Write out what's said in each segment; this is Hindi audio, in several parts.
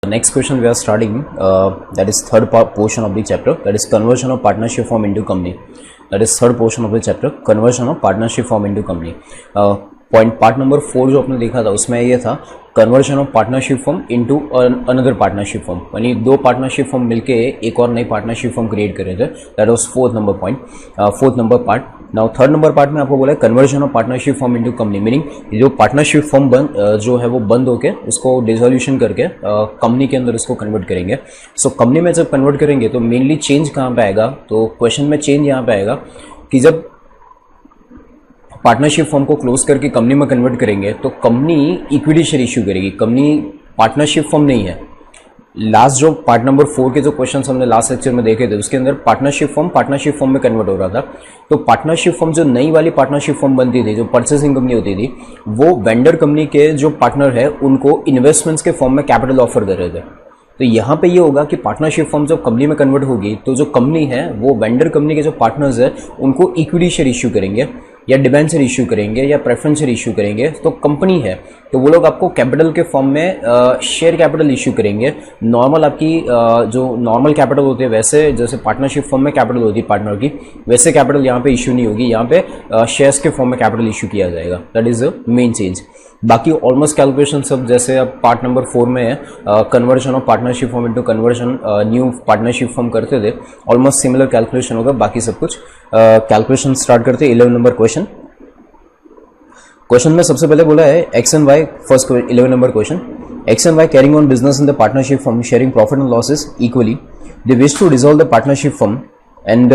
Next question we are starting, that is third portion of the chapter, that is conversion of partnership firm into company. That is third portion of the chapter, conversion of partnership firm into company. Part number 4 जो आपने देखा था उसमें ये था conversion of partnership firm into another partnership firm, यानी दो पार्टनरशिप फर्म मिलके एक और नई पार्टनरशिप फर्म क्रिएट कर रहे थे. That was fourth number part. Now third number part में आपको बोला है conversion of partnership firm into company, meaning जो पार्टनरशिप फर्म जो है वो बंद होके उसको डिसोल्यूशन करके कंपनी के अंदर उसको कन्वर्ट करेंगे. सो कंपनी में जब कन्वर्ट करेंगे तो मेनली चेंज कहाँ पे आएगा, तो क्वेश्चन में चेंज यहाँ पे आएगा कि जब पार्टनरशिप फर्म को क्लोज करके कंपनी में कन्वर्ट करेंगे तो कंपनी इक्विटी शेयर इश्यू करेगी. कंपनी पार्टनरशिप फर्म नहीं है. लास्ट जो पार्ट नंबर 4 के जो क्वेश्चंस हमने लास्ट लेक्चर में देखे थे उसके अंदर पार्टनरशिप फर्म में कन्वर्ट हो रहा था. तो पार्टनरशिप फर्म जो नई वाली पार्टनरशिप फर्म बनती थी, जो परचेसिंग कंपनी होती थी, वो वेंडर कंपनी के जो पार्टनर है उनको इन्वेस्टमेंट्स के फॉर्म में कैपिटल ऑफर कर रहे थे. तो यहाँ पे ये होगा कि पार्टनरशिप फर्म जब कंपनी में कन्वर्ट होगी तो जो कंपनी है वो वेंडर कंपनी के जो पार्टनर्स है उनको इक्विटी शेयर इश्यू करेंगे या डिबेंचर इश्यू करेंगे या प्रेफरेंस शेयर इश्यू करेंगे. तो कंपनी है तो वो लोग आपको कैपिटल के फॉर्म में शेयर कैपिटल इश्यू करेंगे. नॉर्मल आपकी जो नॉर्मल कैपिटल होती है वैसे जैसे पार्टनरशिप फर्म में कैपिटल होती है पार्टनर की, वैसे कैपिटल यहाँ पे इश्यू नहीं होगी. यहाँ पे शेयर्स के फॉर्म में कैपिटल इश्यू किया जाएगा. That is the main change. बाकी ऑलमोस्ट कैलकुलेशन सब जैसे अब पार्ट नंबर 4 में है conversion of partnership firm into conversion new partnership firm करते थे, ऑलमोस्ट सिमिलर कैलकुलेशन होगा. बाकी सब कुछ कैलकुलेशन स्टार्ट करते 11 नंबर क्वेश्चन. क्वेश्चन में सबसे पहले बोला है X and Y. First 11 number question, X and Y carrying on business in the partnership firm sharing profit and losses equally. They wish to dissolve the partnership firm and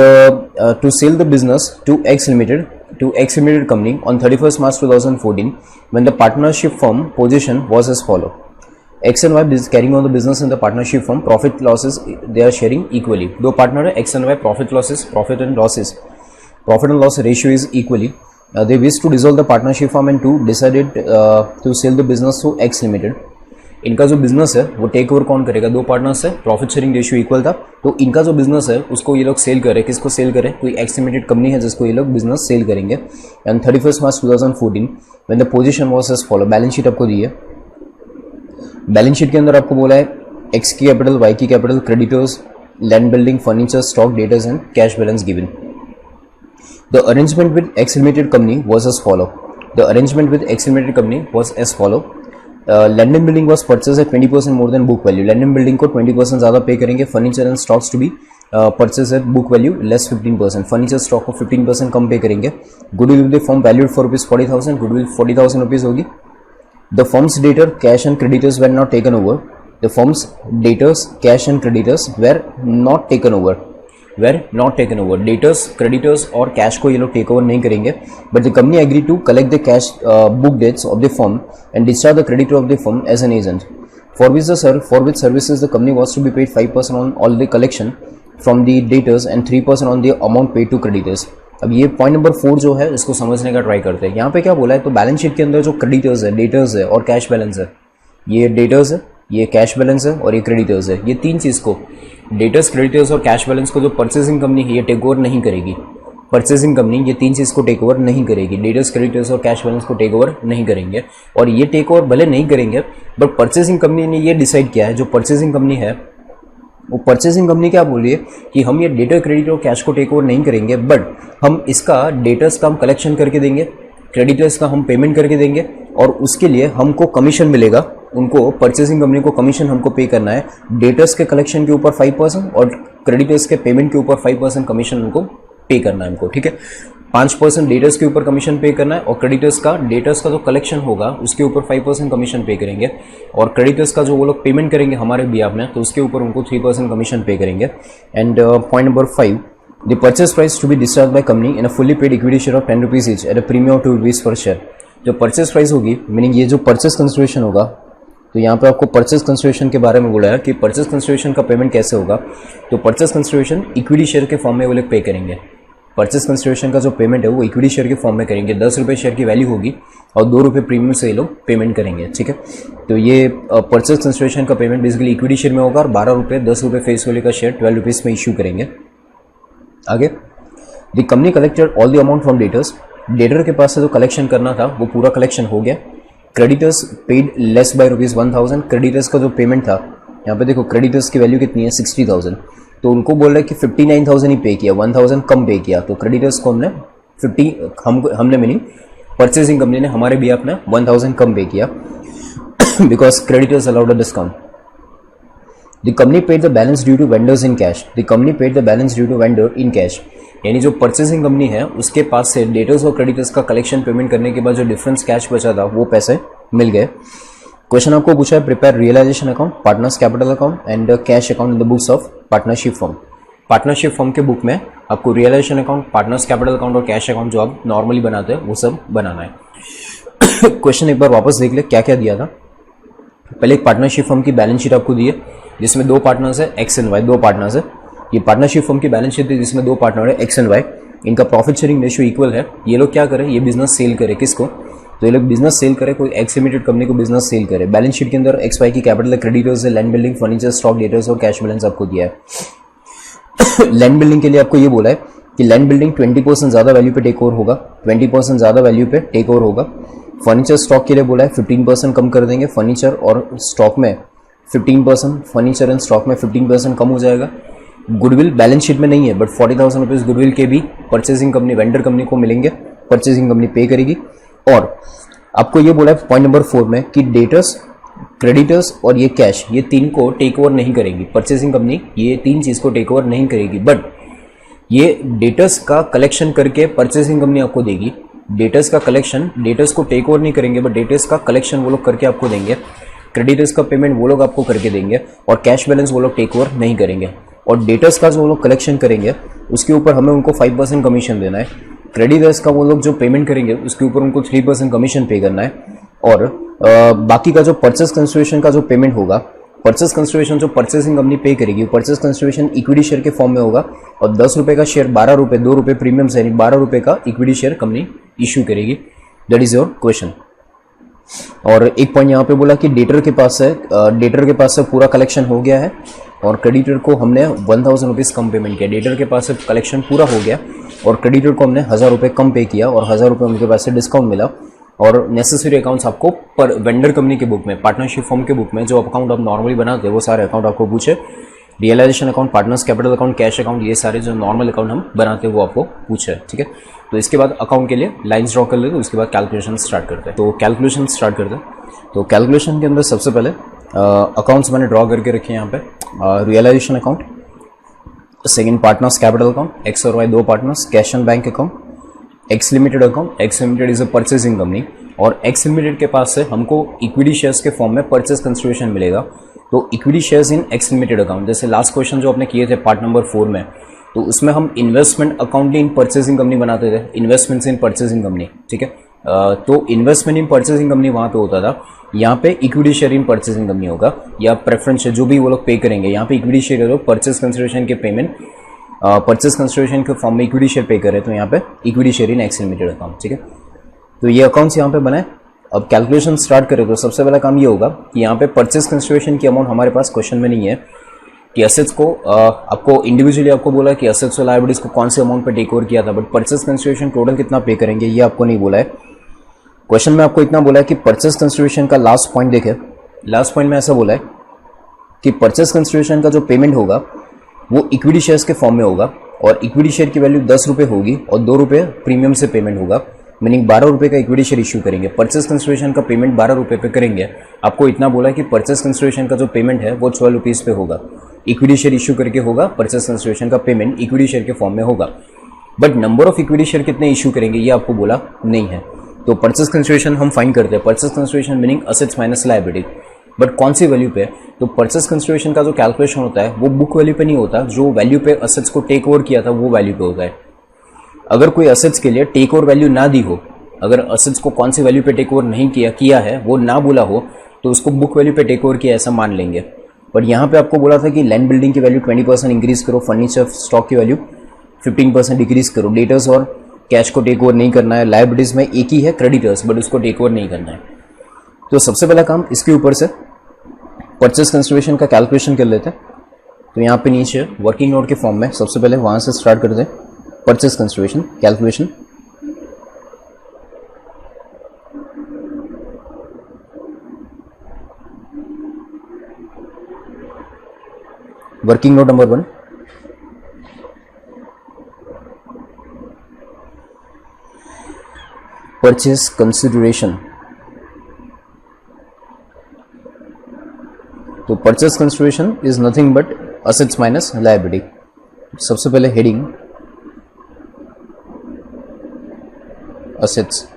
to sell the business to X Limited company on 31st March 2014 when the partnership firm position was as follow. X and Y carrying on the business in the partnership firm, profit losses they are sharing equally. दो partner है X and Y, profit and loss ratio is equally. They wish to dissolve the partnership firm and to decided to sell the business to X Limited. इनका जो बिजनेस है वो टेक ओवर कौन करेगा, दो पार्टनर्स है, प्रॉफिट शेयरिंग रेशियो इक्वल था. तो इनका जो बिजनेस है उसको ये लोग सेल करे. किसको सेल करे, कोई एक्स लिमिटेड कंपनी है जिसको ये लोग बिजनेस सेल करेंगे. And 31st March 2014 when the position was as follow. Balance sheet आपको दी है. बैलेंस शीट के अंदर आपको बोला है एक्स की कैपिटल, वाई की capital, creditors, land building, furniture, stock, debtors and cash balance given. The arrangement with X limited company was as follow. Land building was purchase at 20% more than book value. Land building को 20% ज़्यादा पे करेंगे. Furniture and stocks to be purchase at book value less 15%. Furniture stock को 15% कम पे करेंगे. Goodwill with the firm valued for ₹40,000. Goodwill 40,000 rupees होगी. The firm's debtor cash and creditors were not taken over. The firm's debtors cash and creditors were not taken over. Debtors, creditors और कैश को ये लोग टेक ओवर नहीं करेंगे. But the company agree to collect the cash book debts of the firm and discharge the creditor of the firm as an agent. For which services the company was to be paid 5% on all the collection from the debtors and 3% on the amount paid to creditors. अब ये पॉइंट नंबर 4 जो है इसको समझने का ट्राई करते हैं. यहाँ पे क्या बोला है, तो बैलेंस शीट के अंदर जो क्रेडिटर्स है, डेटर्स है और कैश बैलेंस है, ये डेटर्स है, ये कैश बैलेंस है और ये क्रेडिटर्स है. ये तीन चीज़ को, डेटर्स, क्रेडिटर्स और कैश बैलेंस को जो परचेसिंग कंपनी है ये टेक ओवर नहीं करेगी. परचेसिंग कंपनी ये तीन चीज़ को टेक ओवर नहीं करेगी. डेटर्स, क्रेडिटर्स और कैश बैलेंस को टेक ओवर नहीं करेंगे. और ये टेक ओवर भले नहीं करेंगे बट परचेसिंग कंपनी ने ये डिसाइड किया है, जो परचेसिंग कंपनी है वो परचेसिंग कंपनी क्या बोल रही है कि हम ये डेटर, क्रेडिटर और कैश को टेक ओवर नहीं करेंगे, बट हम इसका डेटर्स का हम कलेक्शन करके देंगे, क्रेडिटर्स का हम पेमेंट करके देंगे और उसके लिए हमको कमीशन मिलेगा. उनको परचेसिंग कंपनी को कमीशन हमको पे करना है. डेटर्स के कलेक्शन के ऊपर 5% और क्रेडिटर्स के पेमेंट के ऊपर 5% कमीशन उनको पे करना है हमको. ठीक है, 5% डेटर्स के ऊपर कमीशन पे करना है और डेटर्स का जो कलेक्शन होगा उसके ऊपर 5% कमीशन पे करेंगे और क्रेडिटर्स का जो वो लोग पेमेंट करेंगे हमारे बिहाफ में तो उसके ऊपर उनको 3% कमीशन पे करेंगे. And point number 5, the purchase price to be discharge by company in a fully paid equity share of ₹10 each at a premium of ₹2 per share. जो परचेस प्राइस होगी, मीनिंग ये जो परचेस कंसिडरेशन होगा, तो यहाँ पे आपको परचेस कंसिडरेशन के बारे में बोला है कि परचेस कंसिडरेशन का पेमेंट कैसे होगा. तो परचेस कंसिडरेशन इक्विटी शेयर के फॉर्म में वो लोग पे करेंगे. परचेस कंसिडरेशन का जो पेमेंट है वो इक्विटी शेयर के फॉर्म में करेंगे. ₹10 शेयर की वैल्यू होगी और ₹2 प्रीमियम से ये लोग पेमेंट करेंगे. ठीक है, तो ये परचेस कंसिडरेशन का पेमेंट बेसिकली इक्विटी शेयर में होगा और ₹12, ₹10 फेस वैल्यू का शेयर ₹12 में इश्यू करेंगे. आगे, the company collected all the amount from debtors. Debtor के पास से जो कलेक्शन करना था वो पूरा कलेक्शन हो गया. Creditors paid less bye ₹1,000. Creditors का जो पेमेंट था यहाँ पे देखो क्रेडिटर्स की वैल्यू कितनी है 60,000, तो उनको बोल रहा है कि 59,000 ही पे किया, 1,000 कम पे किया, तो क्रेडिटर्स को हमने 50 हमने मीनिंग परचेसिंग कंपनी ने हमारे भी आपने 1,000 कम पे किया because creditors allowed a discount. The company paid the balance due to vendors in cash. The company paid the balance due to vendor in cash. यानी जो परचेसिंग कंपनी है उसके पास से डेटर्स और क्रेडिटर्स का कलेक्शन पेमेंट करने के बाद जो डिफरेंस कैश बचा था वो पैसे मिल गए. क्वेश्चन आपको पूछा है prepare realisation account, partners capital account and cash account in the books of partnership firm. Partnership firm के बुक में आपको realisation account, partners capital account और कैश अकाउंट जो आप नॉर्मली बनाते हैं वो सब बनाना है. क्वेश्चन एक बार वापस देख ले क्या क्या दिया था. पहले एक पार्टनरशिप फर्म की बैलेंस शीट आपको दी है जिसमें दो पार्टनर्स है एक्स एंड वाई, दो पार्टनर्स है. ये पार्टनरशिप फर्म की बैलेंस शीट है जिसमें दो पार्टनर है एक्स एंड वाई. इनका प्रॉफिट शेयरिंग रेशियो इक्वल है. ये लोग क्या करें, ये बिजनेस सेल करे किसको, तो ये लोग बिजनेस सेल करे कोई एक्स लिमिटेड कंपनी को बिजनेस सेल करे. बैलेंस शीट के अंदर एक्स वाई की कैपिटल है, क्रेडिटर्स है, land building, furniture, stock, debtors और कैश बैलेंस आपको दिया है. लैंड बिल्डिंग के लिए आपको ये बोला है कि लैंड बिल्डिंग 20% ज्यादा वैल्यू पे टेक ओवर होगा, 20% ज्यादा वैल्यू पे टेक ओवर होगा. फर्नीचर स्टॉक के लिए बोला है 15% कम कर देंगे, फर्नीचर और स्टॉक में 15%, फर्नीचर एंड स्टॉक में 15% कम हो जाएगा. गुडविल बैलेंस शीट में नहीं है बट 40,000 रुपीज गुडविल के भी परचेसिंग कंपनी वेंडर कंपनी को मिलेंगे, परचेसिंग कंपनी पे करेगी. और आपको ये बोला है पॉइंट नंबर 4 में कि डेटर्स, क्रेडिटर्स और ये कैश, ये तीन को टेक ओवर नहीं करेंगी परचेसिंग कंपनी, ये तीन चीज को टेक ओवर नहीं करेगी. बट ये डेटर्स का कलेक्शन करके परचेसिंग कंपनी आपको देगी. डेटर्स का कलेक्शन, डेटर्स को टेक ओवर नहीं करेंगे बट डेटर्स का कलेक्शन वो लोग करके आपको देंगे. क्रेडिटर्स का पेमेंट वो लोग आपको करके देंगे और कैश बैलेंस वो लोग टेक ओवर नहीं करेंगे. और डेटर्स का जो वो लोग कलेक्शन करेंगे उसके ऊपर हमें उनको 5% कमीशन देना है. क्रेडिटर्स का वो लोग जो पेमेंट करेंगे उसके ऊपर उनको 3% कमीशन पे करना है. और बाकी का जो परचेस कंसिडरेशन का जो पेमेंट होगा, परचेस कंसिडरेशन जो परचेसिंग कंपनी पे करेगी, परचेस कंसिडरेशन इक्विटी शेयर के फॉर्म में होगा और 10 रुपए का शेयर 12 रुपए, 2 रुपए प्रीमियम से यानी 12 रुपए का इक्विटी शेयर कंपनी इश्यू करेगी. That is your question. और एक पॉइंट यहाँ पे बोला कि डेटर के पास से पूरा कलेक्शन हो गया है और क्रेडिटर को हमने 1,000 रुपीज कम पेमेंट किया. डेटर के पास से कलेक्शन पूरा हो गया और क्रेडिटर को हमने 1,000 रुपये कम पे किया और 1,000 रुपये उनके पास से डिस्काउंट मिला. और नेसेसरी अकाउंट्स आपको पर वेंडर कंपनी के बुक में, पार्टनरशिप फर्म के बुक में जो अकाउंट आप नॉर्मली बनाते हैं वो सारे अकाउंट आपको पूछे. Realisation account, partners capital account, cash account, ये सारे जो नॉर्मल अकाउंट हम बनाते हैं वो आपको पूछे. ठीक है, तो इसके बाद अकाउंट के लिए लाइन्स ड्रॉ कर लेते हैं, उसके बाद कैलकुलेशन स्टार्ट करते हैं. तो कैलकुलेशन स्टार्ट करते हैं. तो कैलकुलेशन के अंदर सबसे पहले अकाउंट्स मैंने ड्रॉ करके रखे हैं यहाँ पे. Realisation account, second partners capital account, X और वाई दो partners, cash and bank account, X limited account. X limited is a purchasing company और एक्स लिमिटेड के पास से हमको इक्विटी शेयर्स के फॉर्म में परचेस कंसिडरेशन मिलेगा. तो equity shares in X limited account, जैसे लास्ट क्वेश्चन जो आपने किए थे पार्ट नंबर 4 में, तो उसमें हम investment account in purchasing company बनाते थे, इन्वेस्टमेंट्स इन परचेसिंग कंपनी. ठीक है, तो इन्वेस्टमेंट इन परचेसिंग कंपनी वहां पे होता था. यहाँ पे इक्विटी शेयर इन परचेसिंग कंपनी होगा या प्रेफरेंस शेयर जो भी वो लोग पे करेंगे. यहाँ पे इक्विटी शेयर लोग परचेस कंसिडरेशन के पेमेंट परचेस कंसिडरेशन के फॉर्म में इक्विटी शेयर पे करे, तो यहाँ पे इक्विटी शेयर इन एक्स लिमिटेड अकाउंट. ठीक है, तो ये अकाउंट्स यहाँ पे बनाए. अब कैलकुलेशन स्टार्ट करें तो सबसे पहला काम ये होगा कि यहाँ पे परचेस कंसिडरेशन की अमाउंट हमारे पास क्वेश्चन में नहीं है कि असेट्स को आपको इंडिविजुअली आपको बोला कि असेट्स और लायबिलिटीज को कौन से अमाउंट पे टेक ओवर किया था, बट परचेस कंसिडरेशन टोटल कितना पे करेंगे ये आपको नहीं बोला है. क्वेश्चन में आपको इतना बोला है कि परचेस कंसिडरेशन का लास्ट पॉइंट देखे, लास्ट पॉइंट में ऐसा बोला है कि परचेस कंसिडरेशन का जो पेमेंट होगा वो इक्विटी शेयर्स के फॉर्म में होगा और इक्विटी शेयर की वैल्यू 10 रुपये होगी और 2 रुपये प्रीमियम से पेमेंट होगा, मीनिंग 12 रुपये का इक्विटी शेयर इशू करेंगे. परचेस कंसिडरेशन का पेमेंट 12 रुपये पे करेंगे. आपको इतना बोला कि परचेस कंसिडरेशन का जो पेमेंट है वो 12 रुपीज़ पे होगा, इक्विटी शेयर इशू करके होगा. परचेस कंसिडरेशन का पेमेंट इक्विटी शेयर के फॉर्म में होगा, but number of equity share कितने इशू करेंगे ये आपको बोला नहीं है. तो परचेस कंसिडरेशन हम फाइंड करते हैं. Purchase consideration meaning assets minus liability, but कौन सी वैल्यू पे. तो परचेस कंसिडरेशन का जो कैलकुलेशन होता है वो बुक वैल्यू पे नहीं होता, जो वैल्यू पे असेट्स को टेक ओवर किया था वो वैल्यू पे होता है. अगर कोई असेट्स के लिए टेक ओवर वैल्यू ना दी हो, अगर असेट्स को कौन सी वैल्यू पे टेक ओवर नहीं किया है वो ना बोला हो, तो उसको बुक वैल्यू पे टेक ओवर किया ऐसा मान लेंगे. पर यहाँ पे आपको बोला था कि लैंड बिल्डिंग की वैल्यू 20% इंक्रीज करो, फर्नीचर स्टॉक की वैल्यू 15% डिक्रीज करो, डेटर्स और कैश को टेक ओवर नहीं करना है, लायबिलिटीज में एक ही है क्रेडिटर्स बट उसको टेक ओवर नहीं करना है. तो सबसे पहला काम इसके ऊपर से परचेस कंसिडरेशन का कैलकुलेशन कर लेते हैं. तो यहाँ पे नीचे वर्किंग नोट के फॉर्म में सबसे पहले वहां से स्टार्ट करते हैं purchase consideration calculation. Working note number 1, purchase consideration. तो purchase consideration is nothing but assets minus liability. सबसे पहले हेडिंग असेट्स,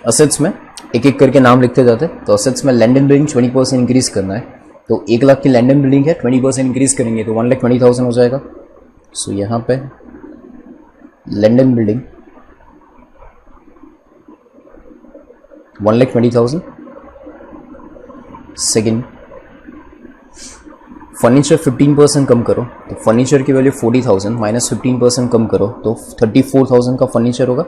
असेट्स में एक एक करके नाम लिखते जाते हैं। तो असेट्स में लैंड एंड बिल्डिंग 20% इंक्रीज करना है, तो 1 लाख की लैंड एंड बिल्डिंग है, 20% इंक्रीज करेंगे तो 1,20,000 हो जाएगा। सो यहाँ पे land and building 1,20,000। Second, furniture 15% कम करो, तो फर्नीचर की वैल्यू 40,000 माइनस 15% कम करो तो 34,000 का फर्नीचर होगा।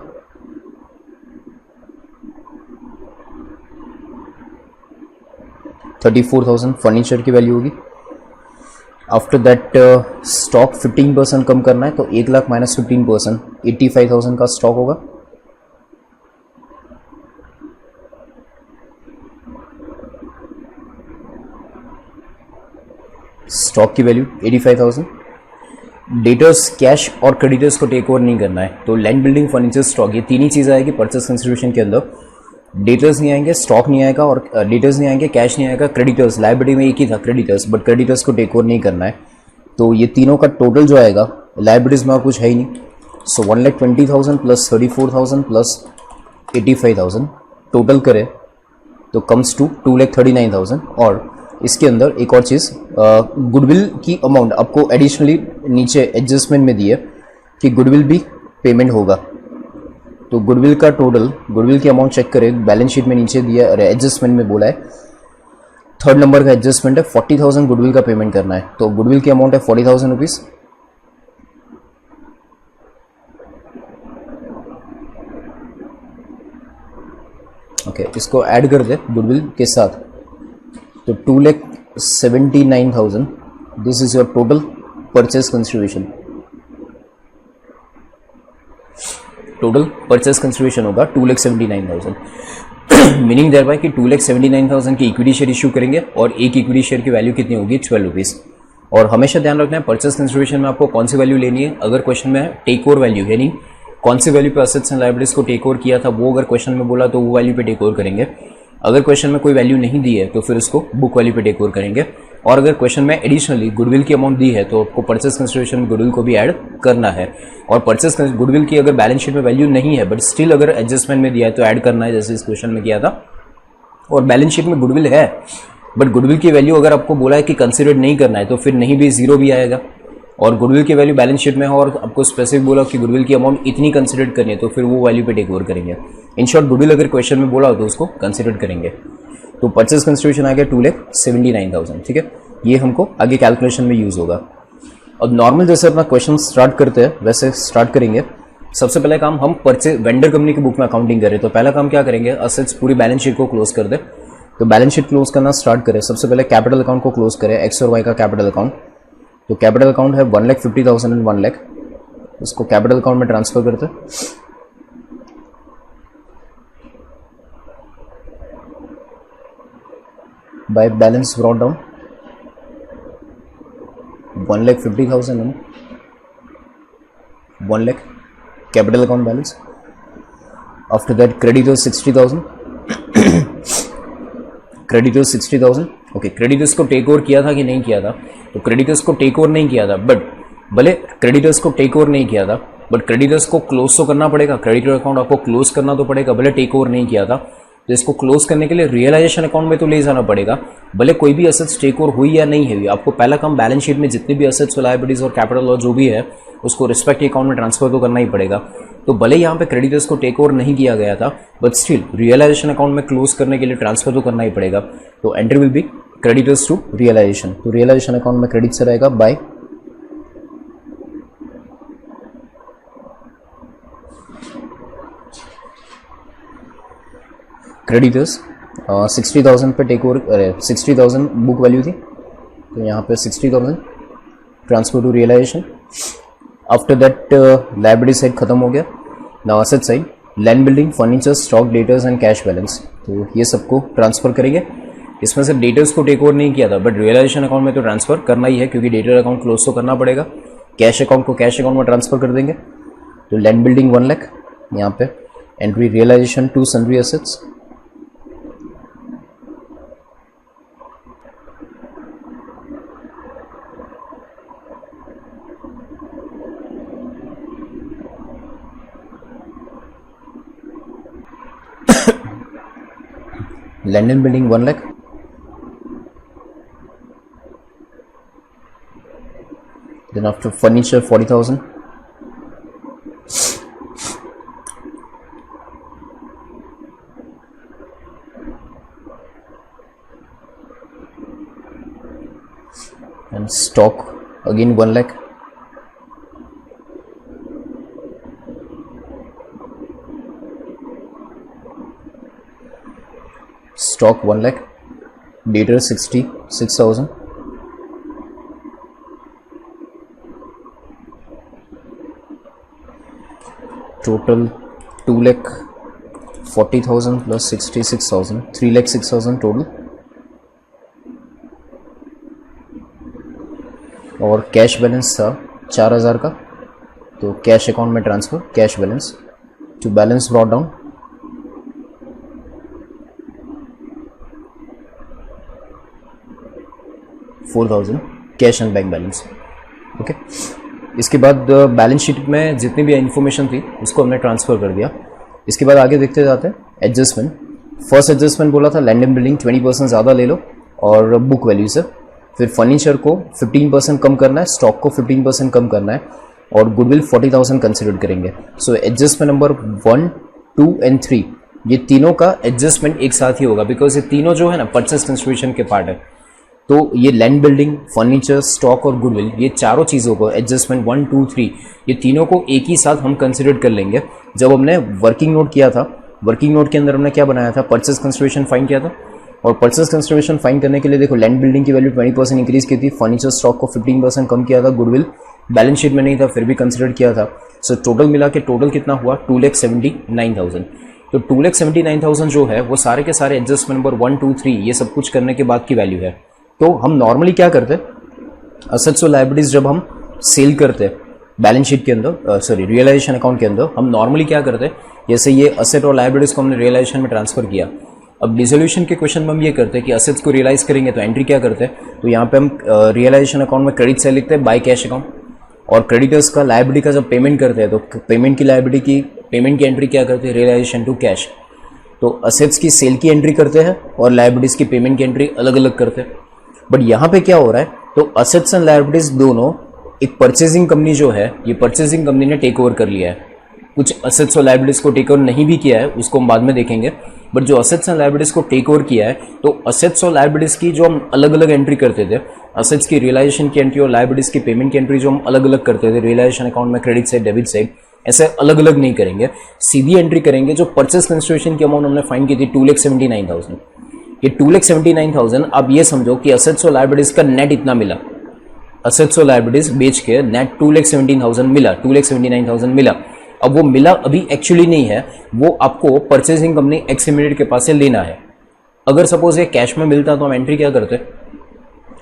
$34,000 फर्नीचर की वैल्यू होगी। आफ्टर दैट स्टॉक 15% कम करना है, तो 1 लाख माइनस 15% 85,000 का स्टॉक होगा। स्टॉक की वैल्यू 85,000। डेटर्स, कैश और क्रेडिटर्स को टेक ओवर नहीं करना है, तो लैंड बिल्डिंग फर्नीचर स्टॉक ये तीन ही चीज़ें आएगी परचेस कंसिडरेशन के अंदर। डेटर्स नहीं आएंगे, स्टॉक नहीं आएगा और डेटर्स नहीं आएंगे, कैश नहीं आएगा, क्रेडिटर्स लायबिलिटी में एक ही था क्रेडिटर्स, बट क्रेडिटर्स को टेक ओवर नहीं करना है। तो ये तीनों का टोटल जो आएगा लायबिलिटीज में और कुछ है ही नहीं। सो 1,20,000 प्लस 34,000 प्लस 85,000 टोटल करें तो कम्स टू 2,39,000। और इसके अंदर एक और चीज़, गुडविल की अमाउंट आपको एडिशनली नीचे एडजस्टमेंट में दी है कि गुडविल भी पेमेंट होगा। तो गुडविल का टोटल, गुडविल की अमाउंट चेक करें, बैलेंस शीट में नीचे दिया, एडजस्टमेंट में बोला है, थर्ड नंबर का एडजस्टमेंट है 40,000 गुडविल का पेमेंट करना है। तो गुडविल की अमाउंट है 40,000 रुपीज़। ओके, इसको ऐड कर दे गुडविल के साथ, तो 2,79,000 this is your total purchase consideration. Total purchase consideration होगा 2,79,000। मीनिंग देयर बाय कि 2,79,000 की इक्विटी शेयर इशू करेंगे और एक इक्विटी शेयर की वैल्यू कितनी होगी, 12 रुपीज़। और हमेशा ध्यान रखना है परचेस कंसिडरेशन में आपको कौन सी वैल्यू लेनी है। अगर क्वेश्चन में टेक ओवर वैल्यू यानी कौन सी वैल्यू पे असेट्स एंड लायबिलिटीज को टेक ओवर किया था वो अगर क्वेश्चन में बोला तो वो वैल्यू पे टेक ओवर करेंगे। अगर क्वेश्चन में कोई वैल्यू नहीं दी है तो फिर उसको बुक वैल्यू पे टेक ओवर करेंगे। और अगर क्वेश्चन में एडिशनली गुडविल की अमाउंट दी है तो आपको परचेस कंसिडरेशन में गुडविल को भी ऐड करना है। और परचेस गुडविल की अगर बैलेंस शीट में वैल्यू नहीं है बट स्टिल अगर एडजस्टमेंट में दिया है तो ऐड करना है, जैसे इस क्वेश्चन में किया था। और बैलेंस शीट में गुडविल है बट गुडविल की वैल्यू अगर आपको बोला है कि कंसिडर नहीं करना है तो फिर नहीं भी, जीरो भी आएगा। और गुडविल की वैल्यू बैलेंस शीट में है और आपको स्पेसिफिक बोला कि गुडविल की अमाउंट इतनी कंसिडर करनी है तो फिर वो वैल्यू पे टेक ओवर करेंगे। इन शॉर्ट गुडविल अगर क्वेश्चन में बोला हो तो उसको कंसिडर करेंगे। तो परचेस कंसिडरेशन आ गया 2,79,000। ठीक है, ये हमको आगे कैलकुलेशन में यूज होगा। अब नॉर्मल जैसे अपना क्वेश्चन स्टार्ट करते हैं वैसे स्टार्ट करेंगे। सबसे पहले काम हम परचेज वेंडर कंपनी की बुक में अकाउंटिंग करें, तो पहला काम क्या करेंगे, असेट्स पूरी बैलेंस शीट को क्लोज कर दे। तो बैलेंस शीट क्लोज करना स्टार्ट करें। सबसे पहले कैपिटल अकाउंट को क्लोज करें, एक्स और वाई का कैपिटल अकाउंट। तो कैपिटल अकाउंट है 1,50,000 एंड 1 लाख, उसको कैपिटल अकाउंट में ट्रांसफर करते हैं। Bye balance brought down 1,50,000 and 1 lakh capital account balance. After that creditors 60,000 creditors 60,000। Okay, creditors को टेक ओवर किया था कि नहीं किया था, तो क्रेडिटर्स को टेक ओवर नहीं किया था, बट भले क्रेडिटर्स को टेक ओवर नहीं किया था बट क्रेडिटर्स को क्लोज तो करना पड़ेगा। क्रेडिटर अकाउंट आपको क्लोज करना तो पड़ेगा, भले टेक ओवर नहीं किया था। तो इसको क्लोज करने के लिए रियलाइजेशन अकाउंट में तो ले जाना पड़ेगा, भले कोई भी असेट्स टेक ओवर हुई या नहीं हुई। आपको पहला काम बैलेंस शीट में जितने भी असेट्स, लायबिलिटीज और कैपिटल और जो भी है उसको रिस्पेक्ट अकाउंट में ट्रांसफर तो करना ही पड़ेगा। तो भले यहाँ पे क्रेडिटर्स को टेक ओवर नहीं किया गया था बट स्टिल रियलाइजेशन अकाउंट में क्लोज करने के लिए ट्रांसफर तो करना ही पड़ेगा। तो entry will be creditors to realisation. तो रियलाइजेशन अकाउंट में क्रेडिट से रहेगा बाय क्रेडिटर्स 60,000 पे टेक ओवर, 60,000 बुक वैल्यू थी तो यहाँ पे 60,000 transfer to realisation. After that liability side खत्म हो गया। Now asset side, land building, furniture, stock, debtors and cash balance, तो ये सबको ट्रांसफर करेंगे। इसमें से डेटर्स को टेक ओवर नहीं किया था, बट रियलाइजेशन अकाउंट में तो ट्रांसफर करना ही है क्योंकि डेटर अकाउंट क्लोज तो करना पड़ेगा। कैश अकाउंट को कैश अकाउंट में ट्रांसफर कर देंगे। तो लैंड बिल्डिंग 1 लाख, यहाँ पे entry realisation to sundry assets, land and building 1 lakh, then after furniture 40,000, and stock again 1 lakh, stock 1 lakh, debtor 66,000, total 2 lakh 40,000 plus 66,000, 3 lakh 6,000 total, और कैश बैलेंस था 4,000 का, तो कैश अकाउंट में transfer, cash balance to balance brought down, $4,000 cash and bank balance. Okay, इसके बाद बैलेंस शीट में जितनी भी इन्फॉर्मेशन थी उसको हमने ट्रांसफर कर दिया। इसके बाद आगे देखते जाते हैं एडजस्टमेंट। फर्स्ट एडजस्टमेंट बोला था लैंड एंड बिल्डिंग 20% ज़्यादा ले लो और बुक वैल्यू से, फिर फर्नीचर को 15% कम करना है, स्टॉक को 15% कम करना है और गुडविल 40,000 कंसिडर करेंगे। सो एडजस्टमेंट नंबर 1, 2 एंड 3 ये तीनों का एडजस्टमेंट एक साथ ही होगा बिकॉज ये तीनों जो है ना परचेस कंसिडरेशन के पार्ट है। तो ये लैंड बिल्डिंग, फर्नीचर, स्टॉक और गुडविल ये चारों चीज़ों को एडजस्टमेंट 1, 2, 3 ये तीनों को एक ही साथ हम कंसिडर कर लेंगे। जब हमने वर्किंग नोट किया था, वर्किंग नोट के अंदर हमने क्या बनाया था, परचेस कंसिडरेशन फाइंड किया था और परचेस कंसिडरेशन फाइंड करने के लिए देखो लैंड बिल्डिंग की वैल्यू 20% इंक्रीज की थी, फर्नीचर स्टॉक को 15% कम किया था, गुडविल बैलेंस शीट में नहीं था फिर भी कंसिडर किया था। सो टोटल मिला के टोटल कितना हुआ 2,79,000। तो 2,79,000 जो है वो सारे के सारे एडजस्टमेंट नंबर 1, 2, 3 ये सब कुछ करने के बाद की वैल्यू है। तो हम नॉर्मली क्या करते हैं, असेट्स और लायबिलिटीज जब हम सेल करते हैं बैलेंस शीट के अंदर, सॉरी रियलाइजेशन अकाउंट के अंदर, हम नॉर्मली क्या करते हैं, जैसे ये असेट और लायबिलिटीज को हमने रियलाइजेशन में ट्रांसफर किया। अब डिसोल्यूशन के क्वेश्चन में हम ये करते हैं कि असेट्स को रियलाइज करेंगे तो एंट्री क्या करते हैं, तो यहाँ पे हम रियलाइजेशन अकाउंट में क्रेडिट से लिखते हैं बाय कैश अकाउंट, और क्रेडिटर्स का लायबिलिटी का जब पेमेंट करते हैं तो पेमेंट की लायबिलिटी की पेमेंट की एंट्री क्या करते हैं, रियलाइजेशन टू कैश। तो असेट्स की सेल की एंट्री करते हैं और लायबिलिटीज की पेमेंट की एंट्री अलग अलग करते हैं। बट यहाँ पे क्या हो रहा है, तो असेट्स एंड लायबिलिटीज दोनों एक परचेजिंग कंपनी जो है, ये परचेजिंग कंपनी ने टेक ओवर कर लिया है। कुछ असेट्स और लायबिलिटीज को टेक ओवर नहीं भी किया है, उसको हम बाद में देखेंगे। बट जो असेट्स एंड लायबिलिटीज को टेक ओवर किया है, तो असेट्स और लायबिलिटीज की जो हम अलग अलग एंट्री करते थे, असेट्स की रियलाइजेशन की एंट्री और लायबिलिटीज की पेमेंट की एंट्री जो हम अलग अलग करते थे, रियलाइजेशन अकाउंट में क्रेडिट साइड, डेबिट साइड, ऐसे अलग अलग नहीं करेंगे, सीधी एंट्री करेंगे। जो परचेस कंसिडरेशन की अमाउंट हमने फाइंड की थी 2,79,000, ये 2,79,000 आप ये समझो कि असेट्स और लायबिलिटीज का नेट इतना मिला, असेट्स और लायबिलिटीज बेच के नेट 2,17,000 मिला, 2,79,000 मिला। अब वो मिला अभी एक्चुअली नहीं है, वो आपको परचेसिंग कंपनी एक्स लिमिटेड के पास से लेना है। अगर सपोज ये कैश में मिलता तो हम एंट्री क्या करते,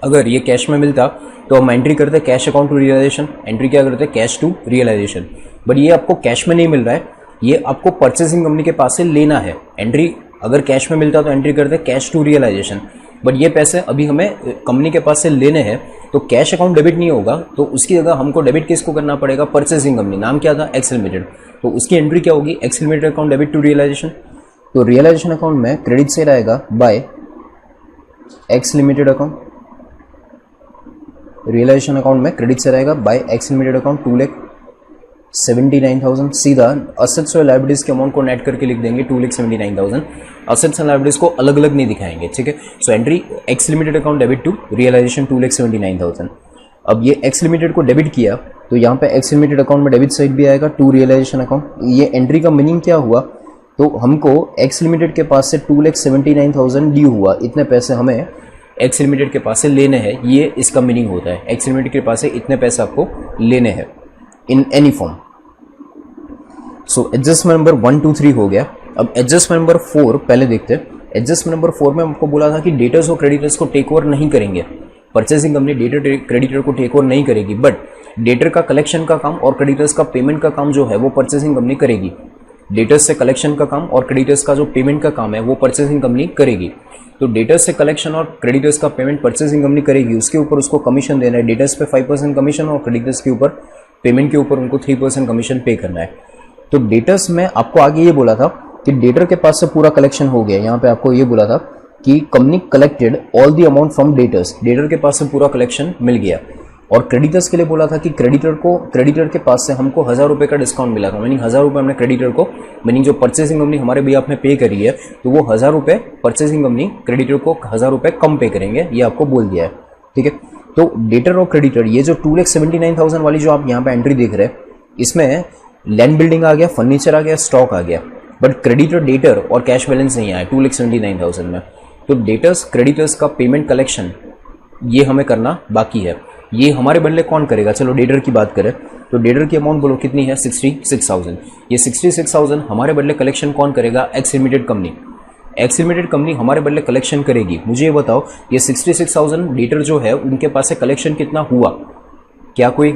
अगर ये कैश में मिलता तो हम एंट्री करते cash account to realisation, entry क्या करते कैश टू रियलाइजेशन। बट ये आपको कैश में नहीं मिल रहा है, ये आपको परचेसिंग कंपनी के पास से लेना है। एंट्री अगर कैश में मिलता तो एंट्री करते कैश टू रियलाइजेशन, बट ये पैसे अभी हमें कंपनी के पास से लेने हैं, तो कैश अकाउंट डेबिट नहीं होगा, तो उसकी जगह हमको डेबिट किसको करना पड़ेगा, परचेसिंग कंपनी, नाम क्या था एक्स लिमिटेड, तो उसकी एंट्री क्या होगी, X limited account debit to realisation. तो रियलाइजेशन अकाउंट में क्रेडिट से आएगा by X limited account, realisation account में क्रेडिट से रहेगा बाय एक्स लिमिटेड अकाउंट 2,79,000। सीधा असेट्स और लायबिलिटीज के अमाउंट को नेट करके लिख देंगे 2,79,000। असेट्स एंड लायबिलिटीज को अलग अलग नहीं दिखाएंगे, ठीक है। So entry X limited account debit to realisation 2,79,000। अब ये एक्स लिमिटेड को डेबिट किया तो यहाँ पे एक्स लिमिटेड अकाउंट में डेबिट साइड भी आएगा टू रियलाइजेशन अकाउंट। ये एंट्री का मीनिंग क्या हुआ, तो हमको एक्स लिमिटेड के पास से 2,79,000 ड्यू हुआ, इतने पैसे हमें एक्स लिमिटेड के पास से लेने हैं, ये इसका मीनिंग होता है। एक्स लिमिटेड के पास से इतने पैसे आपको लेने हैं in any form. So adjustment number 1, 2, 3 हो गया। अब एडजस्टमेंट नंबर 4 पहले देखते हैं। एडजस्टमेंट नंबर 4 में आपको बोला था कि डेटर्स और क्रेडिटर्स को टेक ओवर नहीं करेंगे, परचेसिंग कंपनी डेटर क्रेडिटर को टेक ओवर नहीं करेगी, बट डेटर का कलेक्शन का काम और क्रेडिटर्स का पेमेंट का काम जो है वो परचेसिंग कंपनी करेगी। डेटर्स से कलेक्शन का काम और क्रेडिटर्स का जो पेमेंट का काम है वो परचेसिंग कंपनी करेगी। तो डेटर्स से कलेक्शन और क्रेडिटर्स का पेमेंट परचेसिंग कंपनी करेगी, उसके ऊपर उसको कमीशन देना है। डेटर्स पे 5% कमीशन और क्रेडिटर्स के ऊपर पेमेंट के ऊपर उनको 3% कमीशन पे करना है। तो डेटर्स में आपको आगे ये बोला था कि डेटर के पास से पूरा कलेक्शन हो गया। यहाँ पे आपको ये बोला था कि company collected all the amount from debtors, debtor के पास से पूरा कलेक्शन मिल गया। और क्रेडिटर्स के लिए बोला था कि क्रेडिटर के पास से हमको 1000 रुपये का डिस्काउंट मिला था, मीनिंग 1000 रुपये हमने क्रेडिटर को, मीनिंग जो परचेसिंग कंपनी हमारे भी आपने पे करी है तो वो 1000 रुपये परचेसिंग कंपनी क्रेडिटर को 1000 रुपये कम पे करेंगे, ये आपको बोल दिया है। ठीक है, तो डेटर और क्रेडिटर ये जो 2,79,000 वाली जो आप यहाँ पे एंट्री देख रहे हैं, इसमें लैंड बिल्डिंग आ गया, फर्नीचर आ गया, स्टॉक आ गया, बट क्रेडिटर डेटर और कैश बैलेंस नहीं आया 2,79,000 में। तो डेटर्स क्रेडिटर्स का पेमेंट कलेक्शन ये हमें करना बाकी है। ये हमारे बदले कौन करेगा? चलो डेटर की बात करें तो डेटर की अमाउंट बोलो कितनी है? 66,000। ये 66,000 हमारे बदले कलेक्शन कौन करेगा? X limited company. X limited company हमारे बदले कलेक्शन करेगी। मुझे ये बताओ, ये 66,000 डेटर जो है उनके पास से कलेक्शन कितना हुआ? क्या कोई